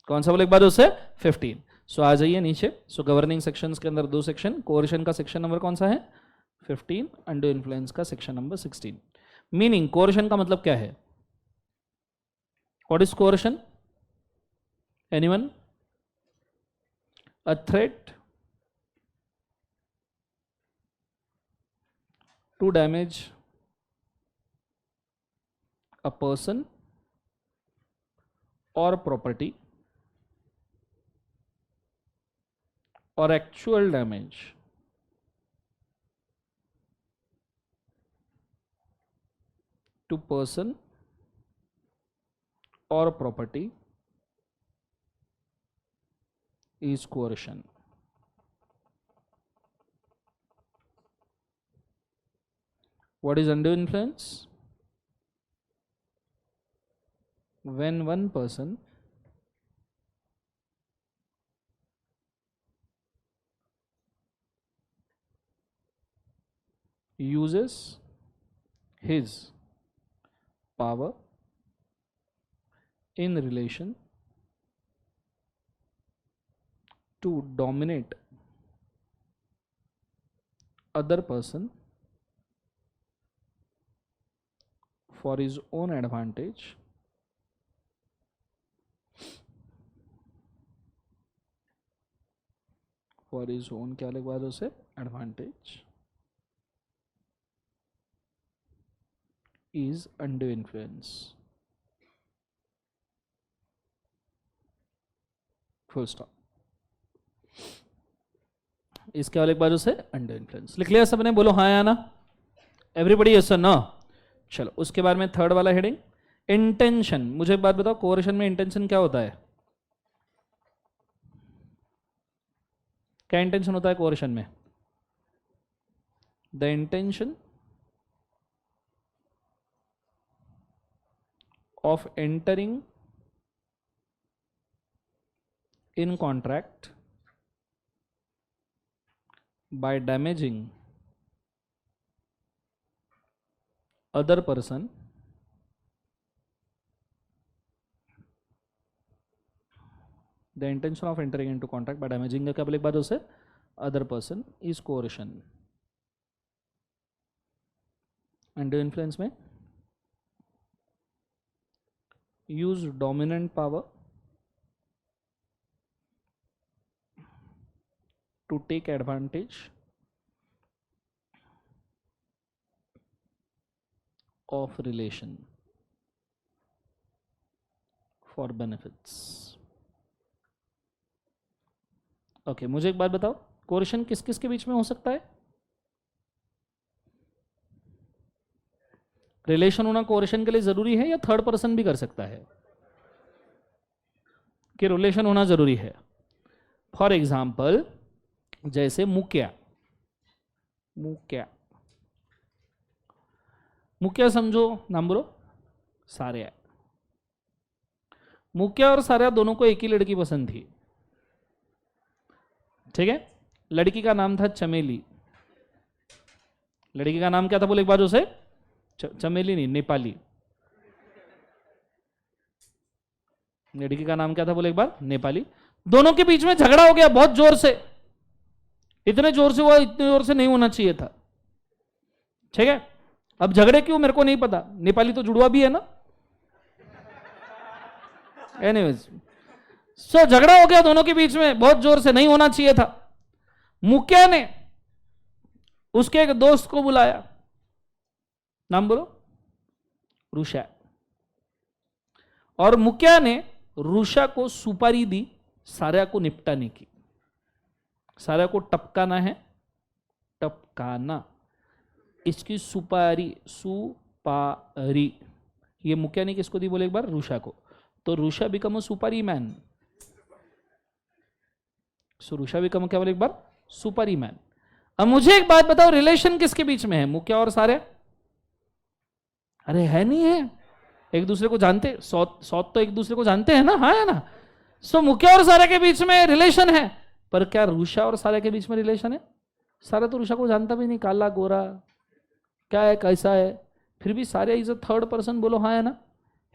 कौन सा बोले एक बार उसे? 15। सो आ जाइए नीचे। सो गवर्निंग सेक्शंस के अंदर 2 सेक्शन, कोercion का सेक्शन नंबर कौन सा है? 15, अनड्यू इन्फ्लुएंस का सेक्शन नंबर 16। मीनिंग कोercion का मतलब क्या है? What is coercion? Anyone? A threat to damage a person or property or actual damage to person or property is coercion. What is undue influence? When one person uses his power in relation to dominate other person for his own advantage for his own क्या लिखवा दो उसे? advantage is undue influence. Full stop. इसके वाले एक बार उसे undue influence लिख लिया सबने? बोलो हाँ या ना? एवरीबडी यस और नो? चलो उसके बाद में थर्ड वाला हेडिंग इंटेंशन। मुझे एक बात बताओ, कोercion में इंटेंशन क्या होता है? क्या इंटेंशन होता है कोercion में? The intention of entering in contract by damaging other person the intention of entering into contract by damaging क्या बोले एक बार उसे? other person is coercion. undue influence में use dominant power to take advantage of relation for benefits. Okay, मुझे एक बात बताओ, कोरिलेशन किस किस के बीच में हो सकता है? रिलेशन होना कोरिलेशन के लिए जरूरी है या थर्ड पर्सन भी कर सकता है? कि रिलेशन होना जरूरी है। फॉर एग्जाम्पल, जैसे मुक्या, मुक्या मुक्या समझो, नाम बोलो, सार्या। मुक्या और सार्या दोनों को एक ही लड़की पसंद थी, ठीक है? लड़की का नाम था चमेली। लड़की का नाम क्या था बोले एक बार उसे? चमेली नहीं, नेपाली। लड़की का नाम क्या था बोले एक बार? नेपाली। दोनों के बीच में झगड़ा हो गया बहुत जोर से, इतने जोर से हुआ, इतने जोर से नहीं होना चाहिए था, ठीक है? अब झगड़े क्यों मेरे को नहीं पता, नेपाली तो जुड़वा भी है ना। एनीवेज, सो झगड़ा हो गया दोनों के बीच में बहुत जोर से, नहीं होना चाहिए था। मुक्या ने उसके एक दोस्त को बुलाया, नाम बोलो, रुषा। और मुक्या ने रुषा को सुपारी दी सार्या को निपटाने की। सार्या को टपकाना है, टपकाना, इसकी सुपारी, सुपारी। ये मुक्या ने किसको दी बोले एक बार? रुषा को। तो रुषा बिकम अ सुपारी मैन। सो रुषा बिकम क्या बोले एक बार? सुपारी मैन। अब मुझे एक बात बताओ, रिलेशन किसके बीच में है, मुक्या और सार्या? अरे है नहीं है, एक दूसरे को जानते, सौत तो एक दूसरे को जानते हैं ना, हाँ है ना? सो मुक्या और सार्या के बीच में रिलेशन है, पर क्या रुषा और सार्या के बीच में रिलेशन है? सार्या तो रुषा को जानता भी नहीं, काला गोरा क्या है, कैसा है, फिर भी सार्या इज अ थर्ड पर्सन, बोलो हाँ है ना?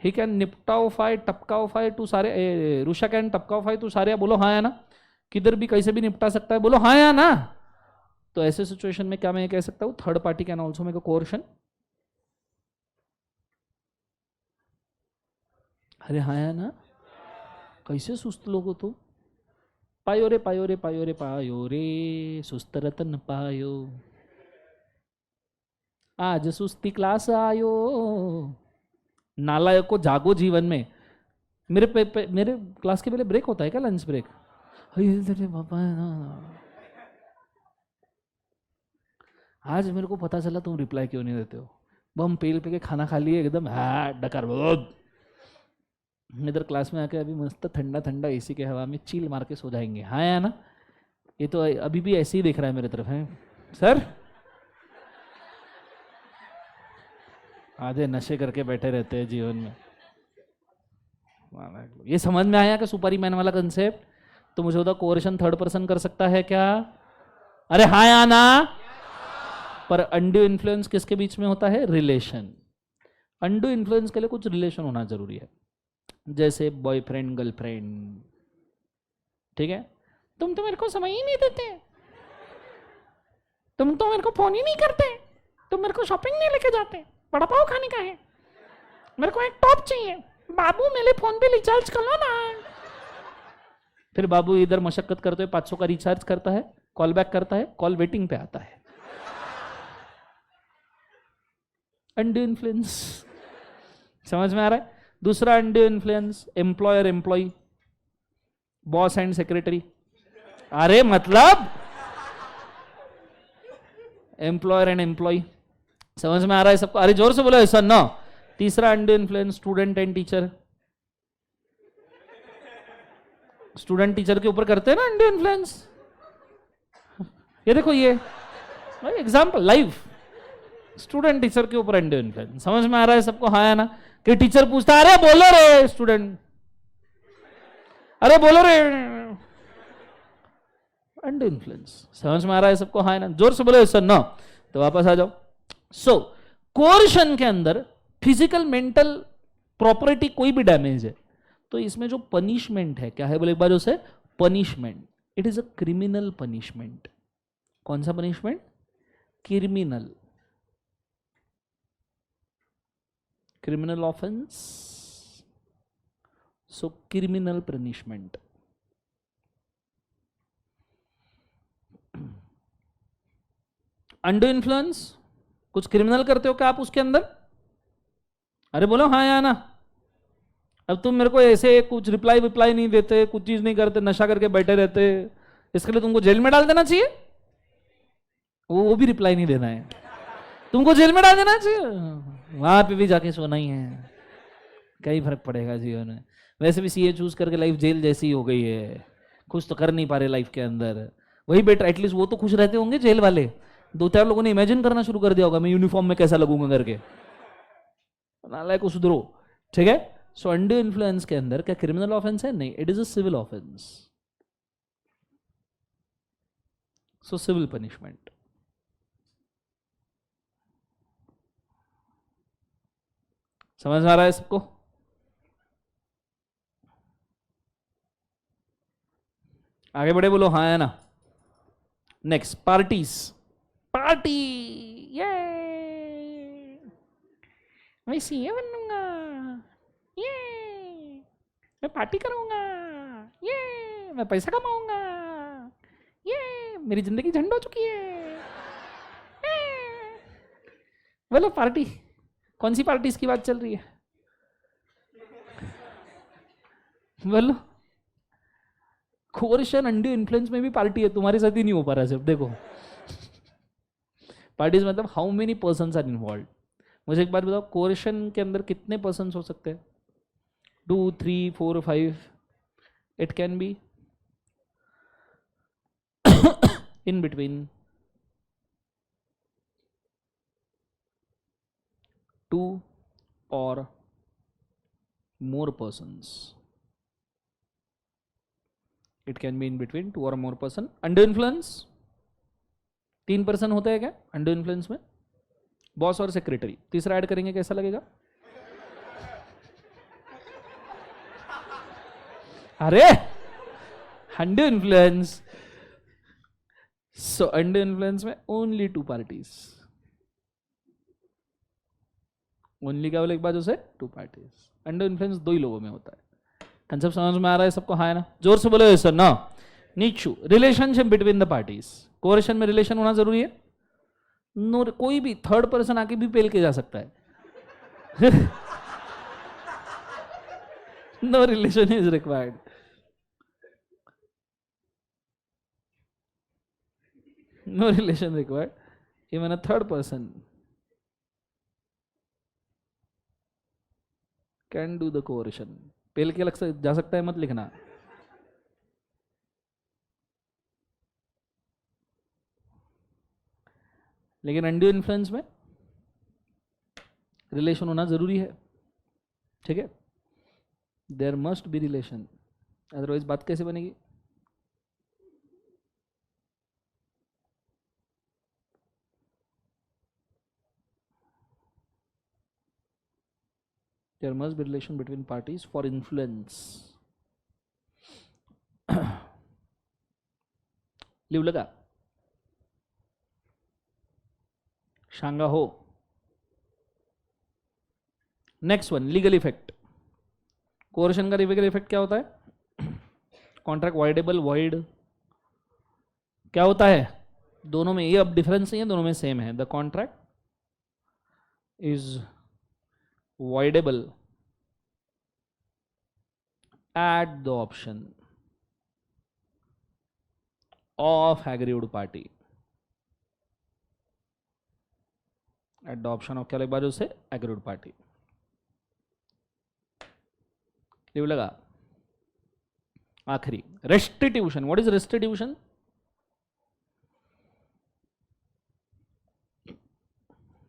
ही कैन निपटाओफाई, टपकाओफाई टू सारे, रुषा कैन टपकाओफाई टू सार्या, बोलो हाँ है ना? किधर भी कैसे भी निपटा सकता है, बोलो हाँ या ना? तो ऐसे सिचुएशन में क्या मैं कह सकता हूं, third party can also make a correlation. अरे हाँ या ना? कैसे सुस्त लोग हो तो? पायो रे पायो रे पायो रे पायो रे, सुस्त रतन पायो, आज सुस्ती क्लास आयो। नालायक को जागो जीवन में। मेरे क्लास के पहले ब्रेक होता है क्या, लंच ब्रेक? बाबा आज मेरे को पता चला तुम रिप्लाई क्यों नहीं देते हो। बम पेल पे के खाना खा लिए एकदम, हाँ डकर बहुत। इधर क्लास में आके अभी मस्त ठंडा ठंडा एसी के हवा में चील मार के सो जाएंगे, हाँ या ना? ये तो अभी भी ऐसे ही देख रहा है मेरे तरफ, है सर? आधे नशे करके बैठे रहते हैं जीवन में। ये समझ में आया कि सुपारी मैन वाला कंसेप्ट? तो मुझे होता कोरिलेशन थर्ड पर्सन कर सकता है क्या? अरे हाँ या ना? पर अनड्यू इन्फ्लुएंस किसके बीच में होता है? रिलेशन। अनड्यू इन्फ्लुएंस के लिए कुछ रिलेशन होना जरूरी है, जैसे बॉयफ्रेंड गर्लफ्रेंड, ठीक है? तुम तो मेरे को समय ही नहीं देते, तुम तो मेरे को फोन ही नहीं करते, तुम मेरे को शॉपिंग नहीं लेके जाते, बड़ा पाव खाने का है, मेरे को एक टॉप चाहिए, बाबू मेरे फोन पे रिचार्ज कर लो ना। फिर बाबू इधर मशक्कत करते हुए 500 का रिचार्ज करता है, कॉल बैक करता है, कॉल वेटिंग पे आता है। अनड्यू इन्फ्लुएंस, समझ में आ रहा है? दूसरा undue influence, employer employ, boss and secretary. अरे मतलब एम्प्लॉयर एंड एम्प्लॉय, समझ में आ रहा है सबको? अरे जोर से बोलो ऐसा ना। तीसरा undue influence, student and teacher. Student teacher के ऊपर करते हैं ना अनड्यू इन्फ्लुएंस। ये देखो, ये एग्जाम्पल लाइव, स्टूडेंट टीचर के ऊपर अनड्यू इन्फ्लुएंस। समझ में आ रहा है सबको, हाँ या ना? कि टीचर पूछता है, अरे बोलो रे स्टूडेंट, अरे बोलो रे, अनड्यू इन्फ्लुएंस। समझ में आ रहा है सबको, हाँ या ना? जोर से बोलो सर ना। तो वापस आ जाओ। सो कोरिलेशन के अंदर फिजिकल मेंटल प्रॉपर्टी कोई भी डैमेज है तो इसमें जो पनिशमेंट है क्या है बोले एक बार उसे? Punishment. It is a criminal punishment. कौन सा punishment? Criminal, criminal offence. So criminal punishment. Under influence, कुछ क्रिमिनल करते हो क्या आप उसके अंदर? अरे बोलो हाँ या ना। अब तुम मेरे को ऐसे कुछ रिप्लाई विप्लाई नहीं देते, कुछ चीज नहीं करते, नशा करके बैठे रहते, इसके लिए तुमको जेल में डाल देना चाहिए। वो भी रिप्लाई नहीं देना है, तुमको जेल में डाल देना चाहिए। वहां पे भी जाके सोना ही है, क्या ही फर्क पड़ेगा जीवन में। वैसे भी सीए चूज करके लाइफ जेल जैसी ही हो गई है, कुछ तो कर नहीं पा रहे लाइफ के अंदर। वही बेटर, एटलीस्ट वो तो खुश रहते होंगे जेल वाले। दो चार लोगों ने इमेजिन करना शुरू कर दिया होगा मैं यूनिफॉर्म में कैसा लगूंगा करके। नालायक सुधरो, ठीक है। सो अंडर इन्फ्लुएंस के अंदर क्या क्रिमिनल ऑफेंस है? नहीं, it is a civil offence. So civil punishment. समझ आ रहा है सबको? आगे बढ़े, बोलो हाँ है ना। Next, parties. पार्टी, ये मैं सीए बनूंगा, ये मैं पार्टी करूंगा, ये मैं पैसा कमाऊंगा, ये मेरी जिंदगी झंड हो चुकी है। बोलो पार्टी, कौन सी पार्टीज की बात चल रही है? बोलो। कोर्शन अंडर इन्फ्लुएंस में भी पार्टी है, तुम्हारे साथ ही नहीं हो पा रहा सिर्फ। देखो पार्टीज मतलब how many persons are involve. मुझे एक बात बताओ, कोर्शन के अंदर कितने पर्सन्स हो सकते हैं? 2, 3, 4, 5। It can be in between 2 or more persons. It can be in between 2 or more person. Under influence 3 person होते हैं क्या अंडर इन्फ्लुएंस में? बॉस और सेक्रेटरी, तीसरा ऐड करेंगे कैसा लगेगा? अरे under influence, so under influence में ओनली 2 पार्टीज। ओनली क्या बोले एक बार उसे? 2 पार्टीज। अंडर इन्फ्लुएंस 2 ही लोगों में होता है। कंसेप्ट समझ में आ रहा है सबको? हाँ है ना? जोर से बोलो सर ना। नीचू, रिलेशनशिप बिटवीन द पार्टीज। कोरेशन में रिलेशन होना जरूरी है? नो, कोई भी थर्ड पर्सन आके भी पेल के जा सकता है। No relation is required. No relation required, even a third person can do the coercion. पेल के लग जा सकता है, मत लिखना। लेकिन अंडर इन्फ्लुएंस में रिलेशन होना जरूरी है, ठीक है। There must be relation, otherwise बात कैसे बनेगी? There must be relation between parties for influence. लिव लगा शांगा हो। Next one, legal effect. Coercion का लीगल इफेक्ट क्या होता है? कॉन्ट्रैक्ट वॉइडेबल, वॉइड क्या होता है? दोनों में ये अब डिफरेंस नहीं है, दोनों में सेम है। The contract is voidable at the option of aggrieved party. At the option of क्या लग बाजू से? Aggrieved party. लिव लगा। आखिरी, रेस्टिट्यूशन। What is restitution?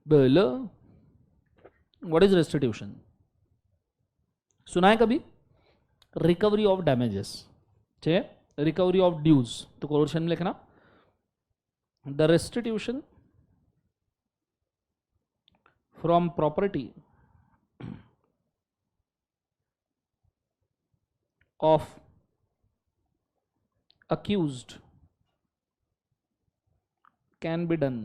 बोलो, व्हाट इज रेस्टिट्यूशन? सुना है कभी? रिकवरी ऑफ डैमेजेस, ठीक है। रिकवरी ऑफ ड्यूज, तो कोर्शन में लिखना the restitution from property of accused can be done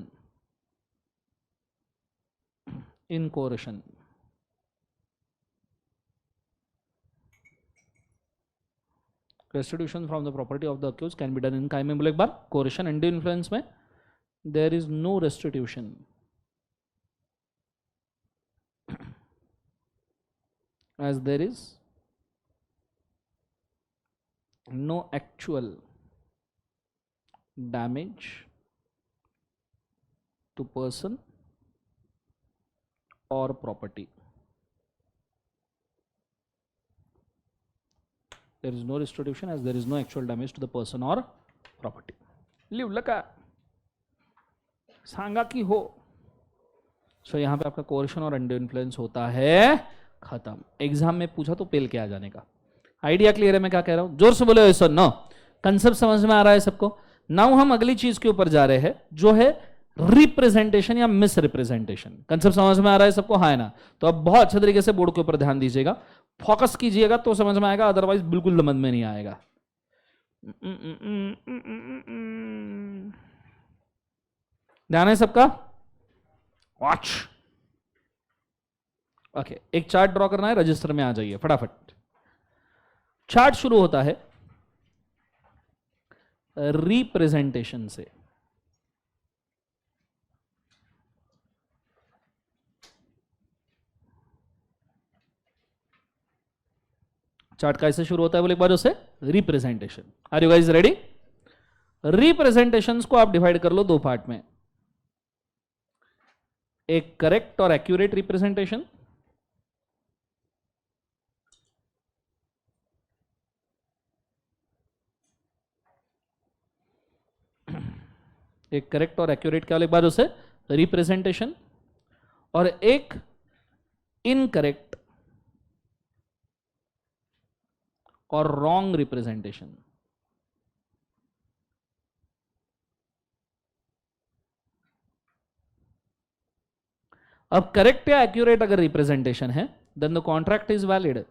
in coercion. restitution from the property of the accused can be done in काय में बोले एक बार, coercion undue influence में there is no restitution as there is no actual damage to person or property. There is no restitution as there is no actual damage to the person or property. लिवलं का सांगा की हो. सो यहां पे आपका coercion और under influence होता है खत्म. एग्जाम में पूछा तो पेल के आ जाने का. आइडिया क्लियर है मैं क्या कह रहा हूं? जोर से बोले सर. नो कंसेप्ट समझ में आ रहा है सबको? नाउ हम अगली चीज के ऊपर जा रहे हैं जो है रिप्रेजेंटेशन या मिस रिप्रेजेंटेशन. कंसेप्ट समझ में आ रहा है सबको? हाँ है ना? तो अब बहुत अच्छे तरीके से बोर्ड के ऊपर ध्यान दीजिएगा, फोकस कीजिएगा तो समझ में आएगा, अदरवाइज बिल्कुल समझ में नहीं आएगा. ध्यान है सबका? वॉच. ओके, एक चार्ट ड्रॉ करना है, रजिस्टर में आ जाइए फटाफट. चार्ट शुरू होता है रिप्रेजेंटेशन से. चार्ट कैसे शुरू होता है बोले एक बार उसे? Representation. Are you guys ready? Representations को आप डिवाइड कर लो दो पार्ट में. एक करेक्ट और एक्यूरेट रिप्रेजेंटेशन, एक करेक्ट और एक्यूरेट क्या एक बार उसे? रिप्रेजेंटेशन. और एक इनकरेक्ट और रॉन्ग रिप्रेजेंटेशन. अब करेक्ट या एक्यूरेट अगर रिप्रेजेंटेशन है then the contract is valid.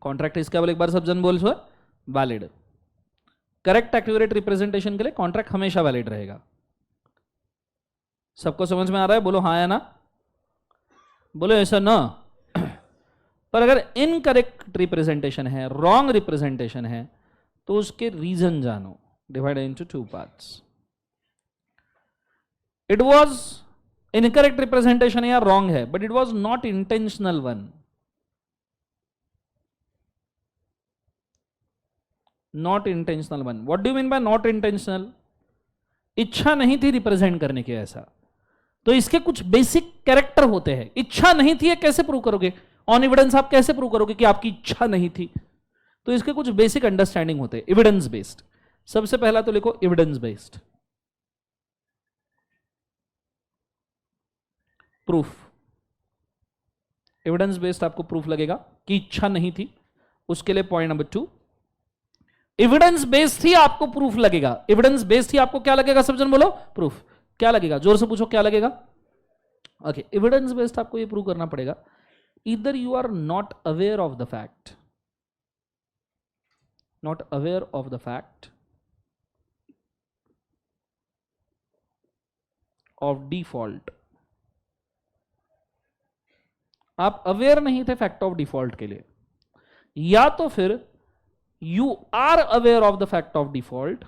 Contract is क्या बोले एक बार सब जन बोल सो? वैलिड. करेक्ट एक्यूरेट रिप्रेजेंटेशन के लिए कॉन्ट्रैक्ट हमेशा वैलिड रहेगा. सबको समझ में आ रहा है? बोलो हाँ या ना? बोलो ऐसा ना. पर अगर इनकरेक्ट रिप्रेजेंटेशन है, रॉन्ग रिप्रेजेंटेशन है, तो उसके रीजन जानो. Divide into two parts. It was incorrect representation या रॉन्ग है, but it was not intentional one. Not intentional one. What do you mean by not intentional? इच्छा नहीं थी रिप्रेजेंट करने की ऐसा. तो इसके कुछ बेसिक कैरेक्टर होते हैं. इच्छा नहीं थी, कैसे प्रूव करोगे? ऑन एविडेंस आप कैसे प्रूव करोगे कि आपकी इच्छा नहीं थी? तो इसके कुछ बेसिक अंडरस्टैंडिंग होते हैं. Evidence based. सबसे पहला तो लिखो evidence based. Proof. Evidence based आपको प्रूफ लगेगा कि इच्छा नहीं थी. उसके लिए पॉइंट नंबर 2, एविडेंस बेस्ड ही आपको प्रूफ लगेगा. एविडेंस बेस्ड ही आपको क्या लगेगा? सब जन बोलो प्रूफ. क्या लगेगा? जोर से पूछो क्या लगेगा? ओके, एविडेंस बेस्ड आपको ये प्रूव करना पड़ेगा. Either you are not aware of the fact, not aware of the fact of default. आप अवेयर नहीं थे फैक्ट ऑफ डिफॉल्ट के लिए, या तो फिर you are aware of the fact of default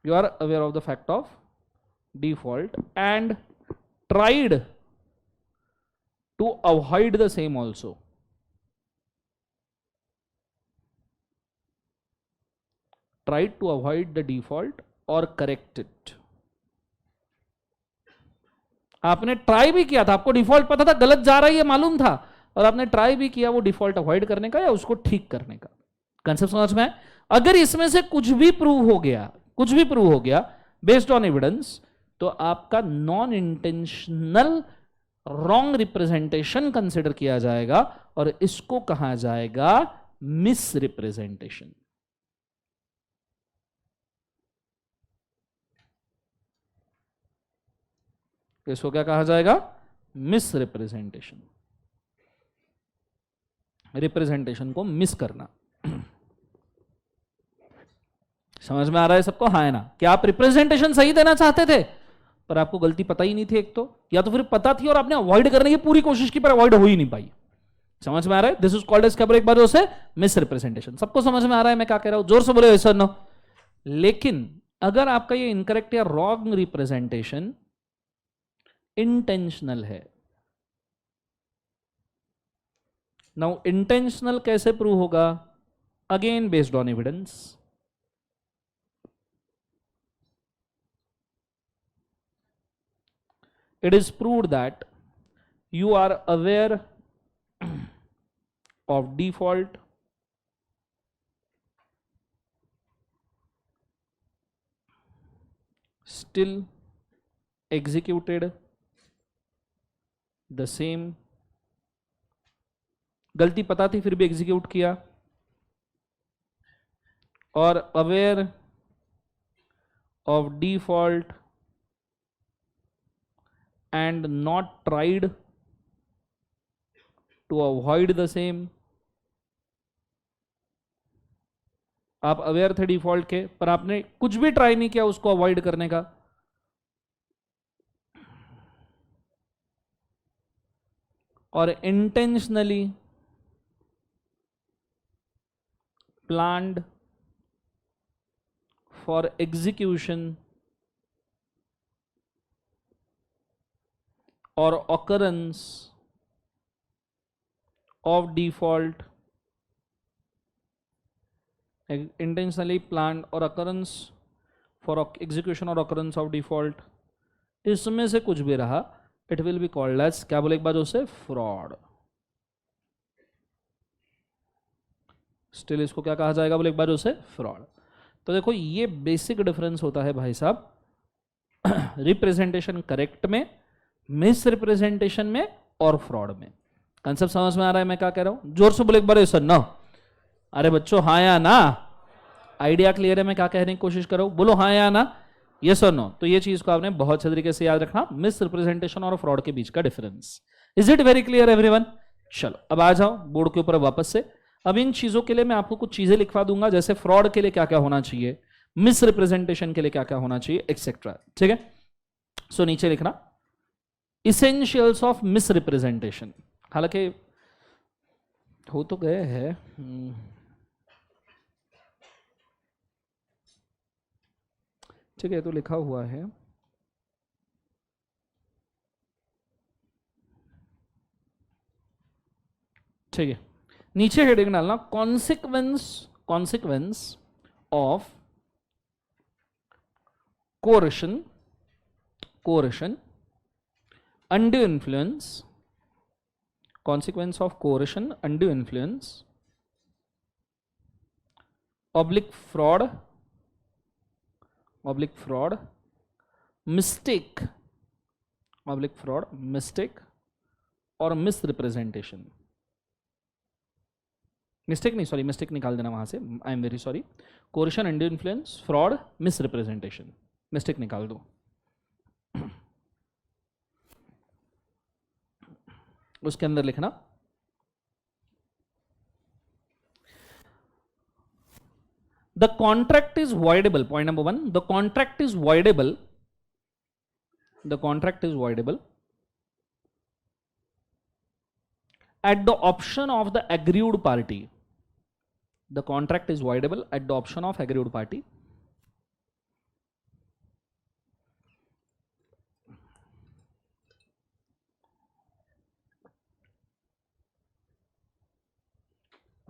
you are aware of the fact of default and tried to avoid the same also. Tried to avoid the default or correct it. आपने try भी किया था, आपको default पता था गलत जा रहा है ये मालूम था, और आपने ट्राई भी किया वो डिफॉल्ट अवॉइड करने का या उसको ठीक करने का. कंसेप्ट समझ में है? अगर इसमें से कुछ भी प्रूव हो गया बेस्ड ऑन एविडेंस, तो आपका non intentional wrong representation consider किया जाएगा और इसको कहा जाएगा मिस रिप्रेजेंटेशन. इसको क्या कहा जाएगा? Miss representation. रिप्रेजेंटेशन को मिस करना. समझ में आ रहा है सबको? हाँ है ना? क्या आप रिप्रेजेंटेशन सही देना चाहते थे पर आपको गलती पता ही नहीं थी एक तो, या तो फिर पता थी और आपने अवॉइड करने की पूरी कोशिश की पर अवॉइड हो ही नहीं पाई। समझ में आ रहा है? दिस इज कॉल्ड एज क्या बोले एक बार उसे, मिस रिप्रेजेंटेशन। सबको समझ में आ रहा है मैं क्या कह रहा हूं? जोर से बोले सर नो। लेकिन अगर आपका ये इनकरेक्ट या रॉन्ग रिप्रेजेंटेशन इंटेंशनल है, नाउ इंटेंशनल कैसे प्रूव होगा? Again based on evidence. It is proved that you are aware of default, still executed the same, गलती पता थी फिर भी एग्जीक्यूट किया, और aware of default and not tried to avoid the same। आप अवेयर थे डिफॉल्ट के पर आपने कुछ भी ट्राई नहीं किया उसको अवॉइड करने का, और intentionally planned for execution or occurrence of default, intentionally planned or occurrence for execution or occurrence of default, इसमें से कुछ भी रहा, it will be called as क्या बोले एक बार उसे, fraud। स्टिल इसको क्या कहा जाएगा बोले एक बार उसे, फ्रॉड। तो देखो ये बेसिक डिफरेंस होता है भाई साहब रिप्रेजेंटेशन करेक्ट में, मिस रिप्रेजेंटेशन में और फ्रॉड में। कंसेप्ट समझ में आ रहा है मैं क्या कह रहा हूं? जोर से बोले एक बार सर ना। अरे बच्चों हाँ या ना? आइडिया क्लियर है मैं क्या कहने की कोशिश करो? बोलो हाँ या ना, यस और नो। तो ये चीज को आपने बहुत अच्छे तरीके से याद रखना, मिस रिप्रेजेंटेशन और फ्रॉड के बीच का difference. Is it very clear everyone? चलो अब आ जाओ बोर्ड के ऊपर वापस से। अब इन चीजों के लिए मैं आपको कुछ चीजें लिखवा दूंगा, जैसे फ्रॉड के लिए क्या क्या होना चाहिए, मिस रिप्रेजेंटेशन के लिए क्या क्या होना चाहिए, एक्सेट्रा। ठीक है, सो नीचे लिखना इसेंशियल्स ऑफ मिस रिप्रेजेंटेशन। हालांकि हो तो गए हैं, ठीक है, तो लिखा हुआ है ठीक है। नीचे हेडिंग डालना consequence of coercion undue influence, consequence of coercion, undue influence, oblique fraud, mistake, और misrepresentation। मिस्टेक नहीं, सॉरी मिस्टेक निकाल देना वहां से, I am very sorry. Coercion, undue influence, fraud, misrepresentation, mistake निकाल दो। उसके अंदर लिखना the contract is voidable, point number 1, the contract is voidable at the option of the aggrieved party। The contract is voidable at the option of aggrieved party,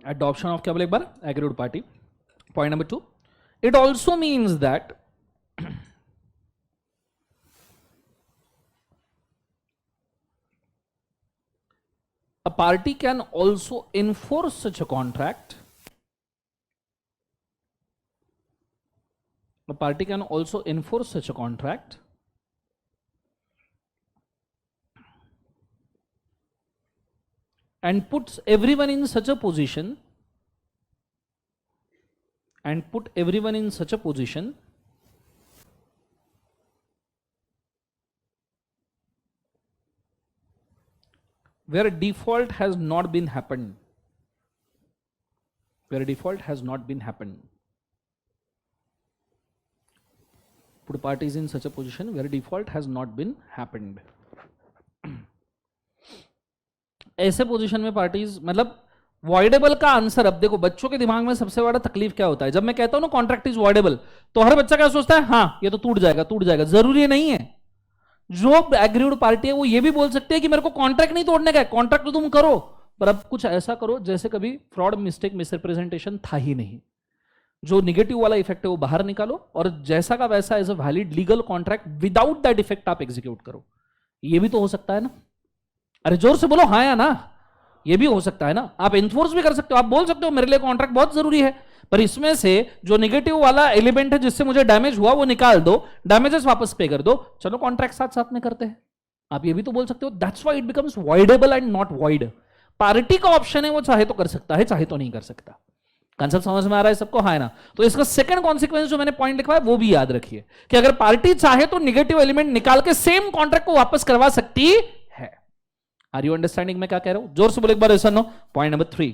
at the option of क्या बोले एक बार, aggrieved party। Point number 2, it also means that a party can also enforce such a contract, and puts everyone in such a position, where default has not been happened, put parties in such a position where default has not been happened. ऐसे position में parties मतलब voidable का answer, अब देखो बच्चों के दिमाग में सबसे बड़ा तकलीफ क्या होता है, जब मैं कहता हूं ना कॉन्ट्रैक्ट इज वॉइडेबल, तो हर बच्चा क्या सोचता है, हाँ ये तो टूट जाएगा टूट जाएगा। जरूरी नहीं है। जो एग्रीड पार्टी है वो ये भी बोल सकते हैं कि मेरे को कॉन्ट्रैक्ट नहीं तोड़ने का है, कॉन्ट्रैक्ट तो तुम करो, पर अब कुछ ऐसा करो जैसे कभी फ्रॉड, मिस्टेक, मिसरिप्रेजेंटेशन था ही नहीं। जो निगेटिव वाला इफेक्ट है वो बाहर निकालो और जैसा का वैसा as a valid legal contract without that effect आप एग्जीक्यूट करो। ये भी तो हो सकता है ना। अरे जोर से बोलो हाँ या ना। ये भी हो सकता है ना। आप इन्फोर्स भी कर सकते हो, आप बोल सकते हो मेरे लिए कॉन्ट्रैक्ट बहुत जरूरी है, पर इसमें से जो नेगेटिव वाला एलिमेंट है जिससे मुझे डैमेज हुआ वो निकाल दो, डैमेजेस वापस पे कर दो, चलो कॉन्ट्रैक्ट साथ साथ में करते हैं। आप ये भी तो बोल सकते हो। That's why it becomes voidable and not void. Party का ऑप्शन है, वो चाहे तो कर सकता है चाहे तो नहीं कर सकता। कंसेप्ट समझ में आ रहा है सबको, हाँ है ना। तो इसका सेकंड कॉन्सिक्वेंस जो मैंने पॉइंट लिखा है वो भी याद रखिए कि अगर पार्टी चाहे तो निगेटिव एलिमेंट निकाल के सेम कॉन्ट्रैक्ट को वापस करवा सकती है। आर यू अंडरस्टैंडिंग मैं क्या कह रहा हूं? जोर से बोले एक बार ऐसा no. Point number 3,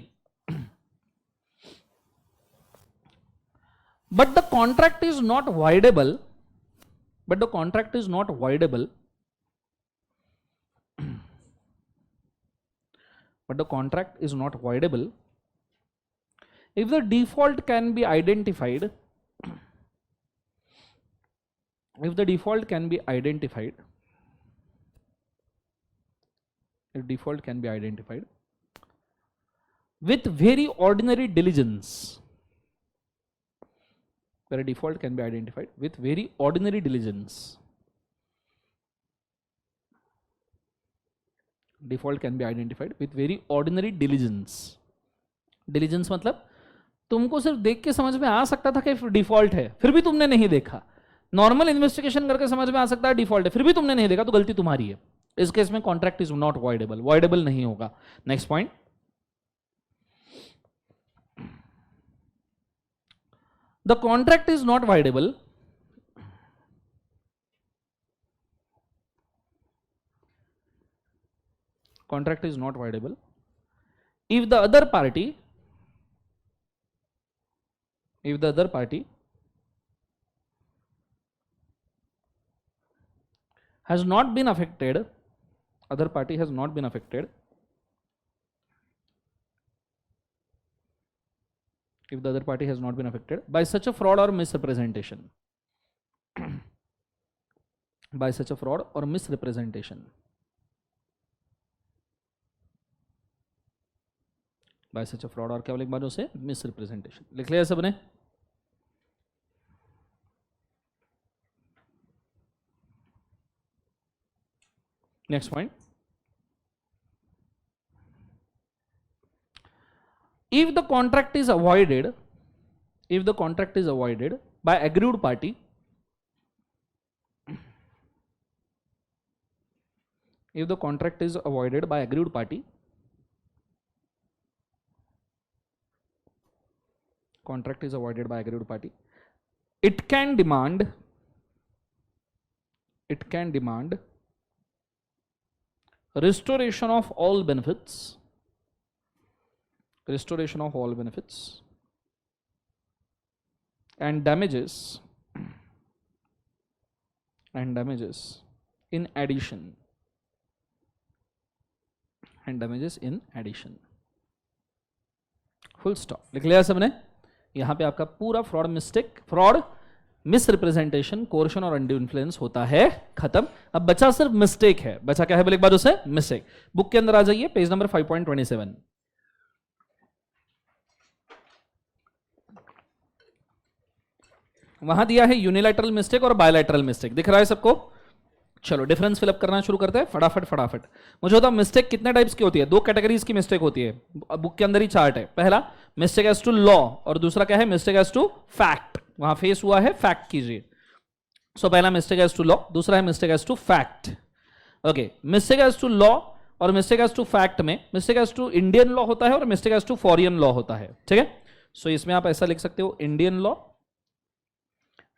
but the contract is not voidable, but the contract is not voidable, but the contract is not voidable if the default can be identified, if the default can be identified, if default can be identified with very ordinary diligence, where a default can be identified with very ordinary diligence, default can be identified with very ordinary diligence। diligence मतलब तुमको सिर्फ देख के समझ में आ सकता था कि डिफॉल्ट है, फिर भी तुमने नहीं देखा। नॉर्मल इन्वेस्टिगेशन करके समझ में आ सकता है डिफॉल्ट है, फिर भी तुमने नहीं देखा, तो गलती तुम्हारी है। इस केस में contract is not voidable, voidable नहीं होगा। Next point, the contract is not voidable if the other party has not been affected, other party has not been affected, if the other party has not been affected by such a fraud or misrepresentation, by such a fraud or misrepresentation, by such a fraud और क्या लिख बाजू से misrepresentation लिख लिया सबने। Next point, if the contract is avoided, if the contract is avoided by aggrieved party, if the contract is avoided by aggrieved party, contract is avoided by aggrieved party, it can demand restoration of all benefits, restoration of all benefits and damages in addition, and damages in addition, full stop. लिख लिया सबने। यहां पे आपका पूरा fraud, mistake, fraud, misrepresentation, coercion और undue influence होता है खत्म। अब बचा सिर्फ मिस्टेक है। बचा क्या है बोले एक बार उसे, मिस्टेक। बुक के अंदर आ जाइए, पेज नंबर 5.27। वहां दिया है यूनिलैटरल मिस्टेक और बायलैटरल मिस्टेक, दिख रहा है सबको? चलो डिफरेंस फिलअप करना शुरू करते हैं फटाफट। मुझे बताओ मिस्टेक कितने टाइप्स की होती है? 2 कैटेगरीज की मिस्टेक होती है, बुक के अंदर ही चार्ट है। पहला मिस्टेक एज टू लॉ और दूसरा क्या है, मिस्टेक एज टू फैक्ट। वहां फेस हुआ है, फैक्ट कीजिए। सो पहला मिस्टेक एज टू लॉ, दूसरा है mistake as to fact. Okay, mistake as to law और मिस्टेक एज टू फैक्ट में mistake as to Indian law होता है और mistake as to foreign law होता है। ठीक है, सो इसमें आप ऐसा लिख सकते हो, Indian law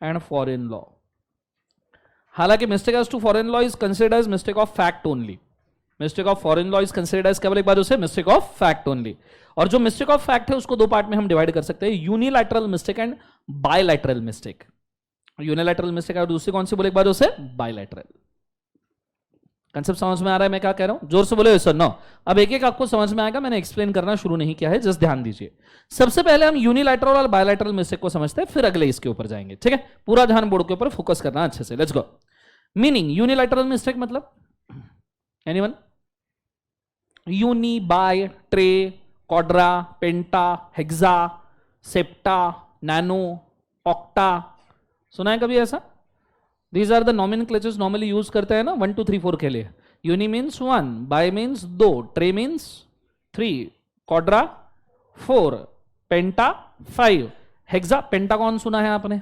and foreign law. हालांकि mistake as to foreign law is considered as mistake of fact only, mistake of foreign law is considered as केवल एक बार उसे मिस्टेक ऑफ फैक्ट ओनली। और जो मिस्टेक ऑफ फैक्ट है उसको 2 part में हम डिवाइड कर सकते हैं, unilateral mistake and bilateral mistake. Unilateral mistake, और दूसरी कौन सी बोले एक बार उसे, बायलैटरल। कंसेप्ट समझ में आ रहा है मैं क्या कह रहा हूं? जोर से बोले सर। नो, अब एक एक आपको समझ में आएगा, मैंने एक्सप्लेन करना शुरू नहीं किया है, जस्ट ध्यान दीजिए। सबसे पहले हम यूनिलैटरल और बायलैटरल मिस्टेक को समझते हैं, फिर अगले इसके ऊपर जाएंगे, ठीक है? पूरा ध्यान बोर्ड के ऊपर फोकस करना अच्छे से। Let's go. Meaning unilateral mistake मतलब, anyone? Uni, bi, tri, quadra, penta, hexa, septa, nano, octa, सुना है कभी ऐसा? These are the nomenclatures normally use करते हैं ना 1 2 3 4 के लिए। Uni means 1, bi means 2, tri means 3, quadra 4, penta 5, hexa, pentagon सुना है आपने,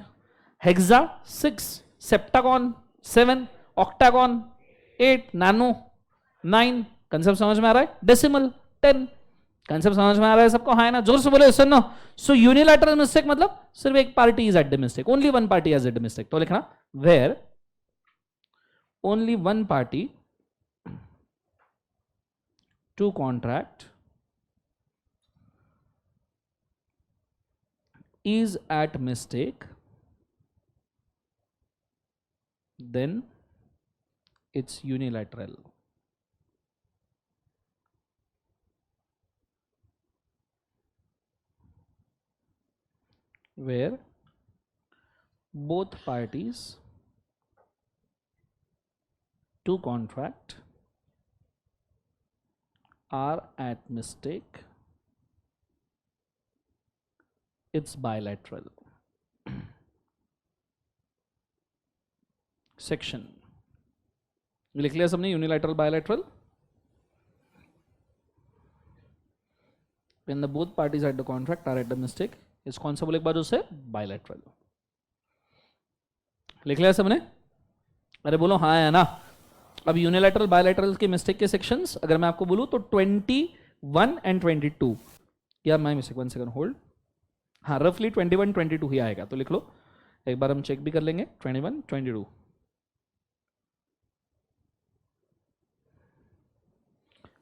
hexa 6, septagon 7, octagon 8, nano 9। Concept समझ में आ रहा है? डेसिमल 10। कंसेप्ट समझ में आ रहा है सबको? हाँ ना? जोर से बोले sir. No. So unilateral mistake मतलब सिर्फ एक party is at the mistake, only one party is at the mistake. तो लिखना where only one party to contract is at mistake, then it's unilateral. Where both parties to contract are at mistake, it's bilateral. Section लिख लिया सबने? Unilateral, bilateral. When the both parties at the contract are at the mistake, इस कौन सा बोले एक बार उसे? बायलैटरल। लिख लिया सबने? अरे बोलो हाँ है ना? अब यूनिलैटरल बायलैटरल के मिस्टेक के सेक्शंस अगर मैं आपको बोलूं तो 21 एंड 22, या माय मिस्टेक, 1 सेकंड होल्ड, हाँ रफली 21 22 ही आएगा, तो लिख लो। एक बार हम चेक भी कर लेंगे। 21 22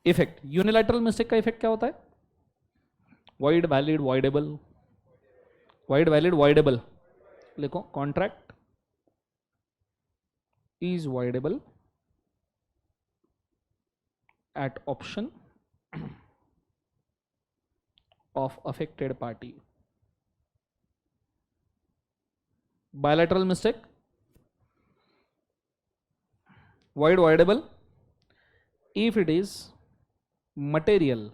इफेक्ट। यूनिलैटरल मिस्टेक का इफेक्ट क्या होता है? Void, valid, voidable. Void, valid, voidable लिखो। Contract is voidable at option of affected party. Bilateral mistake, void, voidable if it is material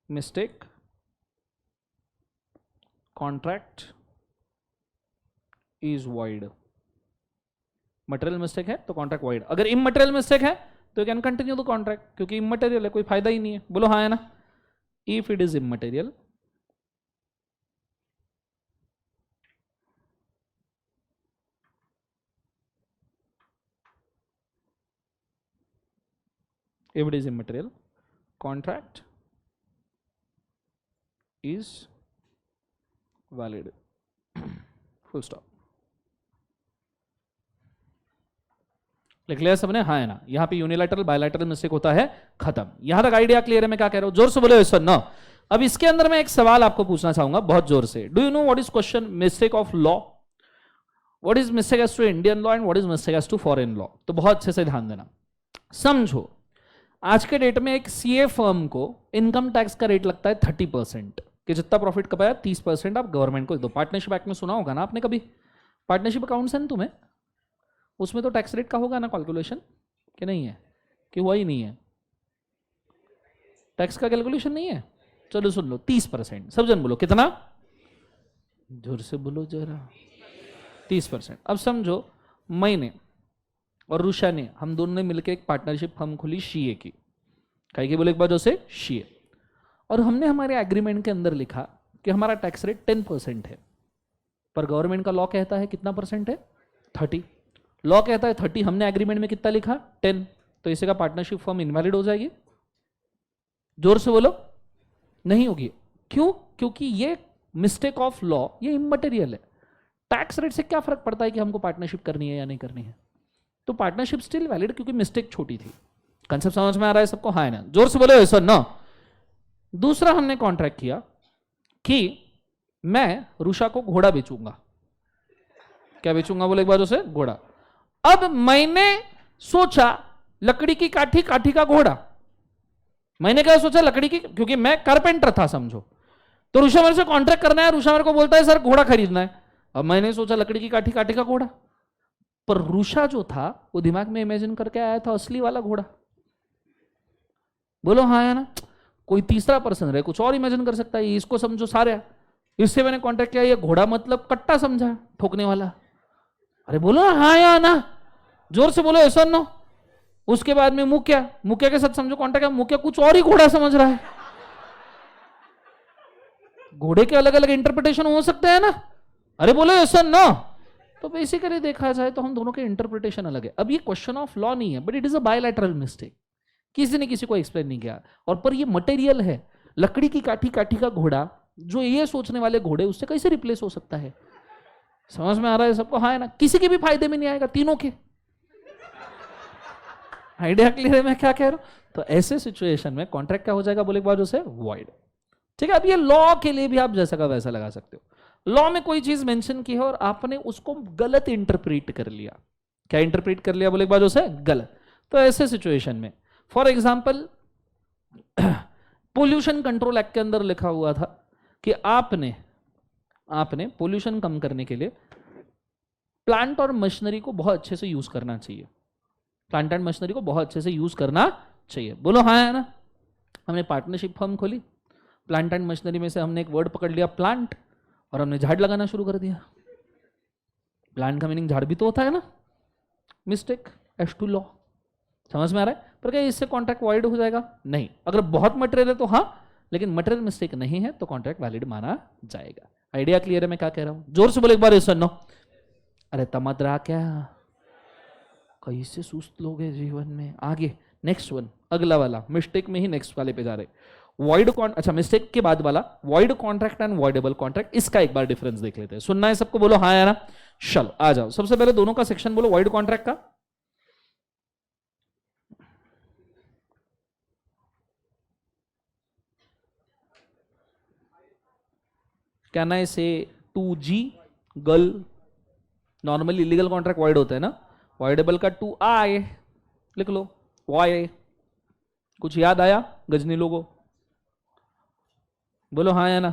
mistake, contract is void. Material mistake है तो contract void। अगर immaterial mistake है तो you can continue the contract, क्योंकि immaterial है, कोई फायदा ही नहीं है। बोलो हाँ है ना? If it is immaterial, if it is immaterial, contract is valid. Full stop. लिख लिया सबने? हाँ है ना? यहां पे यूनिलैटरल बायलैटरल मिस्टेक होता है, खत्म। यहां तक आइडिया क्लियर है मैं क्या कह रहा हूं? जोर से बोले सर। नो। अब इसके अंदर मैं एक सवाल आपको पूछना चाहूंगा बहुत जोर से। Do you know what is question mistake of law? What is mistake as to Indian law and what is mistake as to foreign law? तो बहुत अच्छे से ध्यान देना। समझो, आज के डेट में एक सीए फर्म को इनकम टैक्स का रेट लगता है 30%, कि जितना प्रॉफिट कमाया 30% आप गवर्नमेंट को दो। पार्टनरशिप एक्ट में सुना होगा ना आपने कभी? पार्टनरशिप अकाउंट्स है ना तुम्हें, उसमें तो टैक्स रेट का होगा ना कैलकुलेशन, कि नहीं है? कि हुआ ही नहीं है? टैक्स का कैलकुलेशन नहीं है? चलो सुन लो, 30%। सब जन बोलो कितना? जोर से बोलो जरा। 30%। अब समझो मैंने और रुषा ने, हम दोनों ने मिलकर एक पार्टनरशिप फर्म खोली शीए की। कहीं की बोले एक बार जैसे शीए, और हमने हमारे एग्रीमेंट के अंदर लिखा कि हमारा टैक्स रेट 10% है, पर गवर्नमेंट का लॉ कहता है कितना परसेंट है? 30। लॉ कहता है 30, हमने एग्रीमेंट में कितना लिखा? 10। तो इसे का पार्टनरशिप फॉर्म इनवैलिड हो जाएगी? जोर से बोलो। नहीं होगी। क्यों? क्योंकि ये मिस्टेक ऑफ लॉ, ये इमटेरियल है। टैक्स रेट से क्या फर्क पड़ता है कि हमको पार्टनरशिप करनी है या नहीं करनी है? तो पार्टनरशिप स्टिल वैलिड, क्योंकि मिस्टेक छोटी थी। कंसेप्ट समझ में आ रहा है सबको? हाँ है ना? जोर से बोलो सर। नो। दूसरा हमने कॉन्ट्रैक्ट किया कि मैं रुषा को घोड़ा बेचूंगा। क्या बेचूंगा बोले एक बार उसे? घोड़ा। अब मैंने सोचा लकड़ी की काठी, काठी का घोड़ा। मैंने क्या सोचा? लकड़ी की, क्योंकि मैं कारपेंटर था समझो, तो रुषा मेरे से कॉन्ट्रैक्ट करना है, रुषा मेरे को बोलता है सर घोड़ा खरीदना है। अब मैंने सोचा लकड़ी की काठी, काठी का घोड़ा, पर रुषा जो था वो दिमाग में इमेजिन करके आया था असली वाला घोड़ा। बोलो हाँ या ना? कोई तीसरा पर्सन रहे कुछ और इमेजिन कर सकता है, इसको समझो सारे। इससे मैंने कॉन्ट्रैक्ट किया, ये घोड़ा मतलब कट्टा समझा, ठोकने वाला। अरे बोलो हाँ या ना, जोर से बोलो ऐसा नो। उसके बाद में मुखिया, मुखिया के साथ समझो कॉन्ट्रैक्ट, मुखिया कुछ और ही घोड़ा समझ रहा है। घोड़े के अलग अलग इंटरप्रिटेशन हो सकते हैं ना। अरे बोलो ऐसा ना। तो बेसिकली देखा जाए तो हम दोनों के इंटरप्रिटेशन अलग है। अब ये क्वेश्चन ऑफ लॉ नहीं है, but it is a bilateral mistake, किसी ने किसी को एक्सप्लेन नहीं किया। और पर ये मटेरियल है, लकड़ी की काठी, काठी का घोड़ा, जो ये सोचने वाले घोड़े उससे कैसे रिप्लेस हो सकता है? समझ में आ रहा है सबको? हाँ है ना? किसी के भी फायदे में नहीं आएगा, तीनों के। आइडिया क्लियर है मैं क्या कह रहा हूं? तो ऐसे सिचुएशन में कॉन्ट्रैक्ट क्या हो जाएगा बोले एक बार उसे? वॉइड। ठीक है। अब ये लॉ के लिए भी आप जैसा का वैसा लगा सकते हो। लॉ में कोई चीज मेंशन की है और आपने उसको गलत इंटरप्रेट कर लिया। क्या इंटरप्रेट कर लिया बोले एक बार उसे? गलत। तो ऐसे सिचुएशन में for example pollution control act के अंदर लिखा हुआ था कि आपने पोल्यूशन कम करने के लिए प्लांट और मशीनरी को बहुत अच्छे से यूज करना चाहिए। प्लांट एंड मशीनरी को बहुत अच्छे से यूज करना चाहिए। बोलो हाँ है ना? हमने पार्टनरशिप फर्म खोली, प्लांट एंड मशीनरी में से हमने एक वर्ड पकड़ लिया प्लांट, और हमने झाड़ लगाना शुरू कर दिया। प्लांट का मीनिंग झाड़ भी तो होता है ना। Mistake as to law. समझ में आ रहा है? पर क्या इससे कॉन्ट्रैक्ट वॉइड हो जाएगा? नहीं। अगर बहुत मटेरियल है तो हाँ, लेकिन मटेरियल मिस्टेक नहीं है तो कॉन्ट्रैक्ट वैलिड माना जाएगा। आइडिया क्लियर है मैं क्या कह रहा हूं? जोर से बोले एक बार सुनो। अरे तमद्रा क्या, कैसे सुस्त लोग हैं जीवन में। आगे नेक्स्ट वन, अगला वाला, मिस्टेक में ही नेक्स्ट वाले पे जा रहे। वॉइड अच्छा मिस्टेक के बाद वाला void contract and voidable contract, इसका एक बार डिफरेंस देख लेते हैं। सुनना है सबको? बोलो हाँ या ना? चलो आ जाओ। सबसे पहले दोनों का सेक्शन बोलो। वॉइड कॉन्ट्रैक्ट का कैन आई से 2G girl. Normally illegal contract void होता है ना। वॉइडेबल का 2I लिख लो। वाई कुछ याद आया गजनी लोगों? बोलो हाँ या ना?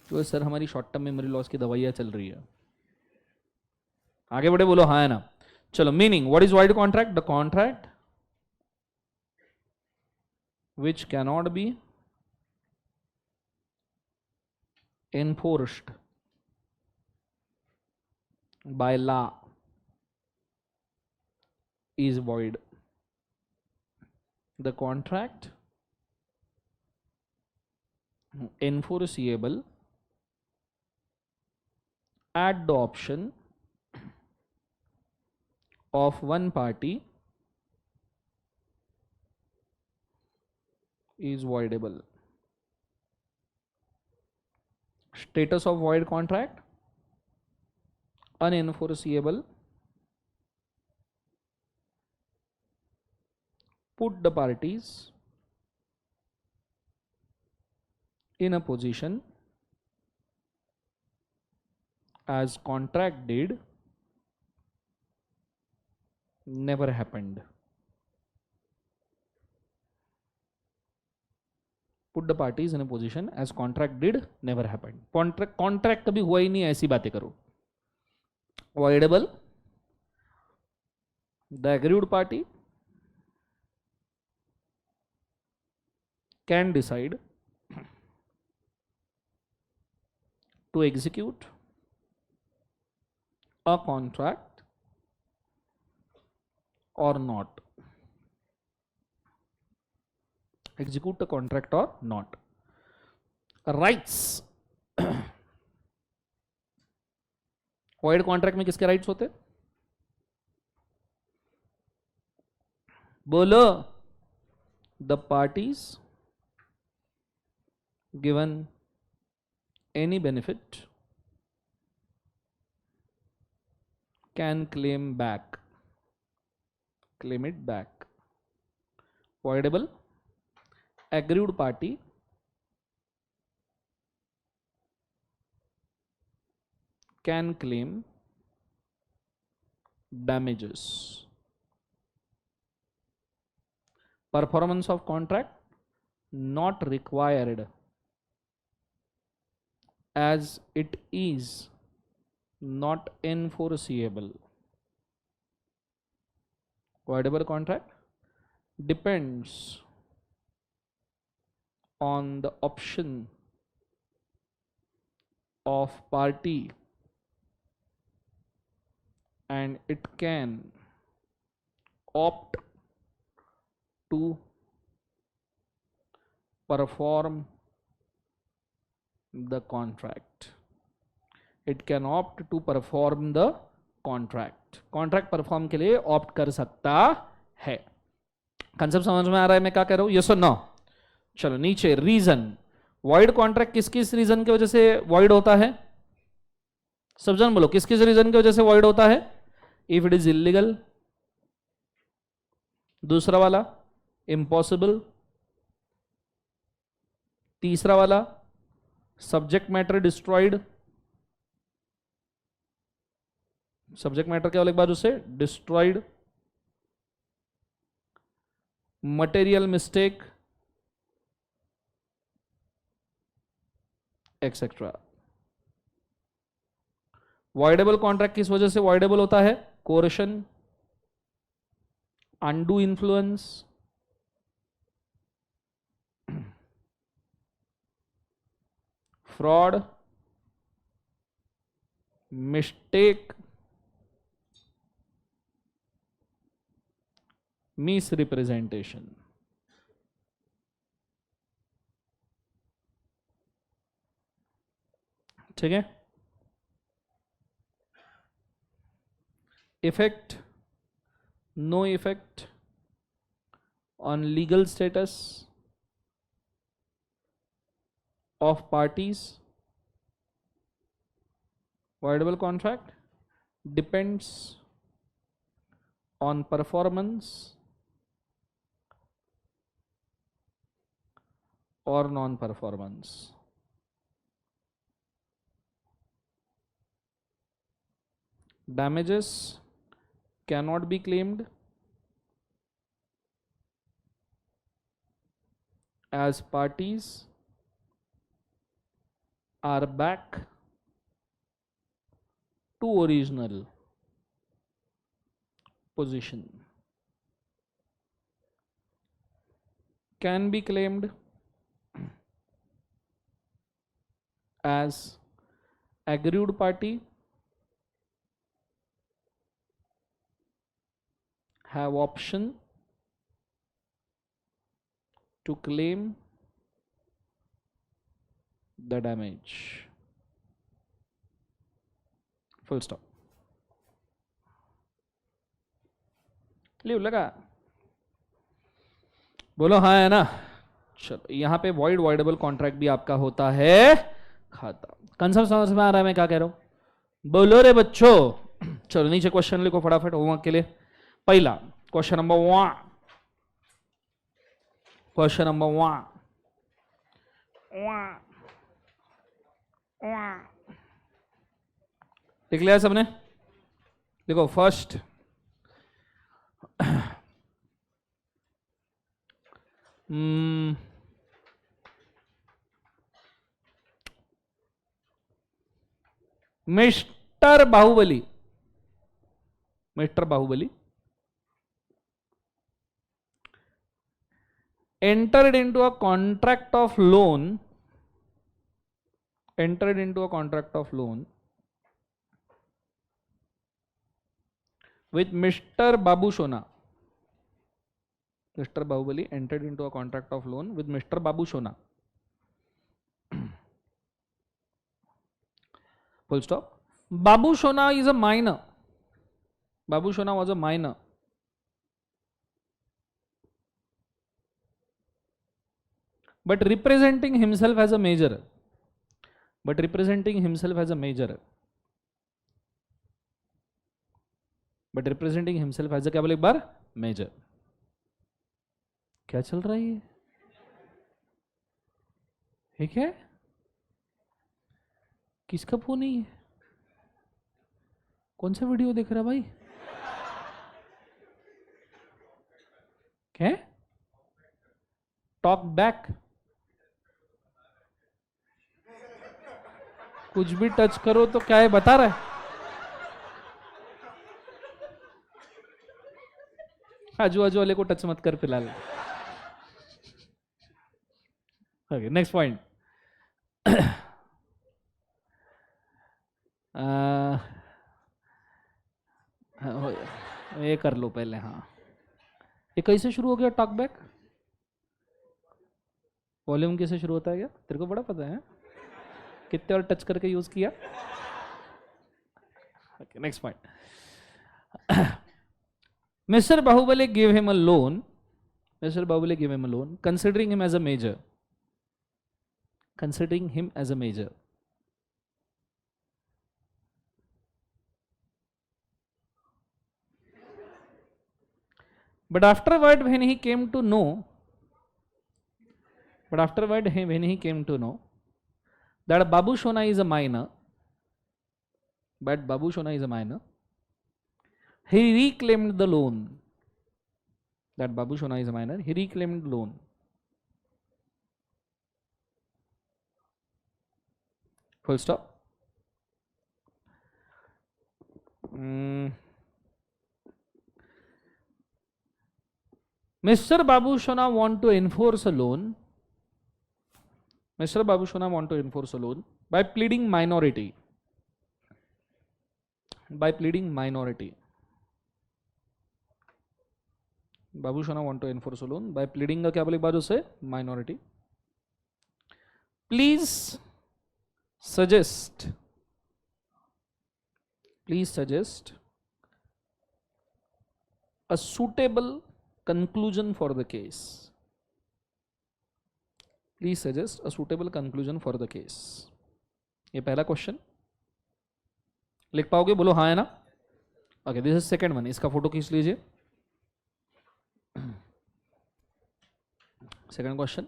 तो सर हमारी शॉर्ट टर्म मेमोरी लॉस की दवाइयां चल रही है। आगे बढ़े, बोलो हाँ या ना? चलो meaning, what is wide contract? The contract which cannot be enforced by law is void. The contract enforceable at the option of one party is voidable. Status of void contract: unenforceable. Put the parties in a position as contract did never happened. Put the parties in a position as contract did never happened. Contract कभी हुआ ही नहीं, ऐसी बातें करो। Voidable: the aggrieved party can decide to execute a contract or not. Execute a contract or not. Rights: void contract में किसके rights होते? बोलो। The parties given any benefit can claim it back. Voidable: aggrieved party can claim damages. Performance of contract not required, as it is not enforceable. Voidable contract depends on the option of party, and it can opt to perform the contract. It can opt to perform the contract. Contract perform के लिए opt कर सकता है. Concept समझ में आ रहा है मैं क्या कह रहा हूं? यस और नो? चलो नीचे रीजन. वॉइड कॉन्ट्रैक्ट किस किस रीजन की वजह से वॉइड होता है? सब जन बोलो, किस किस रीजन की वजह से वॉइड होता है? If it is illegal. दूसरा वाला इम्पॉसिबल. तीसरा वाला subject matter destroyed. Subject matter क्या बोले एक बार उसे? Destroyed. Material mistake etcetera. Voidable contract किस वजह से वॉइडेबल होता है? Coercion, undue influence, fraud, mistake, misrepresentation. ठीक है. Effect, no effect on legal status of parties. Voidable contract depends on performance or non-performance. Damages cannot be claimed as parties are back to original position. Can be claimed as aggrieved party, have option to claim the damage. Full stop. Clear लगा? बोलो हाँ है ना? चलो यहां पे void voidable contract भी आपका होता है खाता. कंसेप्ट समझ में आ रहा है मैं क्या कह रहा हूं? बोलो रे बच्चों. चलो नीचे क्वेश्चन लिखो फटाफट होमवर्क के लिए. पहला क्वेश्चन नंबर 1. Question number 1. लिख लिया सबने? देखो first mister Bahubali. Mister Bahubali entered into a contract of loan, entered into a contract of loan with Mr. Babu Sona. Mr. Bahubali entered into a contract of loan with Mr. Babu Sona. Full stop. Babu Sona is a minor. Babu Sona was a minor. But representing himself as a major. But representing himself as a major. But representing himself as a क्या बोले एक बार? Major. क्या चल रहा है ये? ठीक है? किसका फोन है ये? कौन सा वीडियो देख रहा भाई? क्या? Talk back? कुछ भी टच करो तो क्या है बता रहा है? आजू आजू वाले को टच मत कर फिलहाल। Okay, next point. ये कर लो पहले। हाँ, ये कैसे शुरू हो गया टॉक बैक? वॉल्यूम कैसे शुरू होता है? क्या तेरे को बड़ा पता है? कितने और टच करके यूज किया? Okay, next point. Mister Bahubali give him a loan, mister Bahubali give him a loan considering him as a major, considering him as a major. But afterward when he came to know, but afterward when he came to know that Babu Shona is a minor, but Babu Shona is a minor, he reclaimed the loan. That Babu Shona is a minor, he reclaimed the loan. Full stop. Mr. Babu Shona want to enforce a loan. Mr. Babu Shona want to enforce a loan by pleading minority. By pleading minority. बाबू शोना want to enforce a loan by pleading का क्या बोले बाजू से? Minority. Please suggest a suitable conclusion for the case. Please suggest a suitable conclusion for the case. ये पहला question लिख पाओगे? बोलो हाँ है ना? Okay, this is second one. इसका फोटो खींच लीजिए। Second question,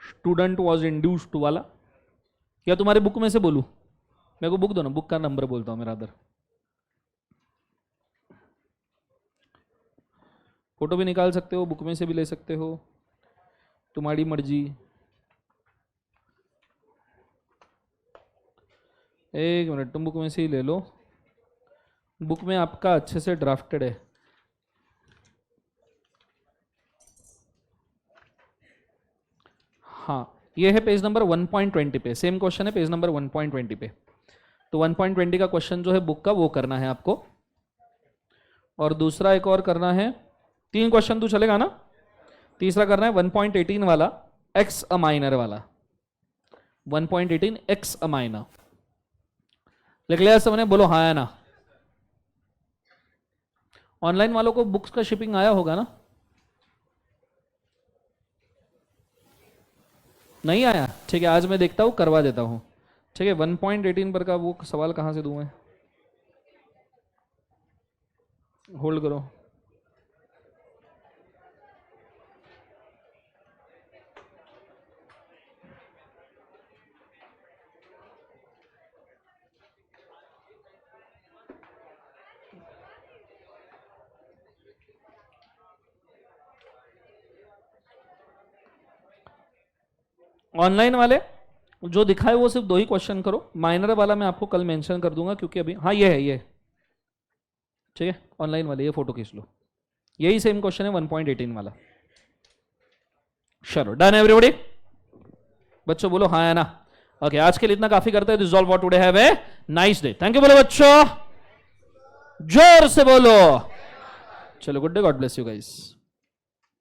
student was induced वाला, या तुम्हारे बुक में से बोलूं? मेरे को बुक दो ना, बुक का नंबर बोलता हूं मेरा अदर। फोटो भी निकाल सकते हो, बुक में से भी ले सकते हो, तुम्हारी मर्जी। एक मिनट, तुम बुक में से ही ले लो। बुक में आपका अच्छे से ड्राफ्टेड है। हाँ, ये है पेज नंबर 1.20 पे, सेम क्वेश्चन है पेज नंबर 1.20 पे। तो 1.20 का क्वेश्चन जो है बुक का वो करना है आपको, और दूसरा एक और करना है। 3 क्वेश्चन तो चलेगा ना? तीसरा करना है 1.18 वाला, एक्स अ माइनर वाला। 1.18 एक्स अ माइनर लिख लिया सबने? बोलो हाँ या ना। ऑनलाइन वालों को बुक्स का शिपिंग आया होगा ना? नहीं आया? ठीक है, आज मैं देखता हूं, करवा देता हूं। ठीक है, 1.18 पर का वो सवाल कहां से दूं मैं? होल्ड करो। ऑनलाइन वाले जो दिखाए वो सिर्फ 2 ही क्वेश्चन करो। माइनर वाला मैं आपको कल मेंशन कर दूंगा, क्योंकि अभी हाँ ये है, ये ठीक है। ऑनलाइन वाले ये फोटो खींच लो, यही सेम क्वेश्चन है 1.18 वाला। चलो डन एवरीबॉडी? बच्चों बोलो हाँ या ना। ओके, आज के लिए इतना काफी करते हैं। This all what today have a nice day. Thank you बोलो बच्चों, जोर से बोलो। चलो good day, God bless you guys.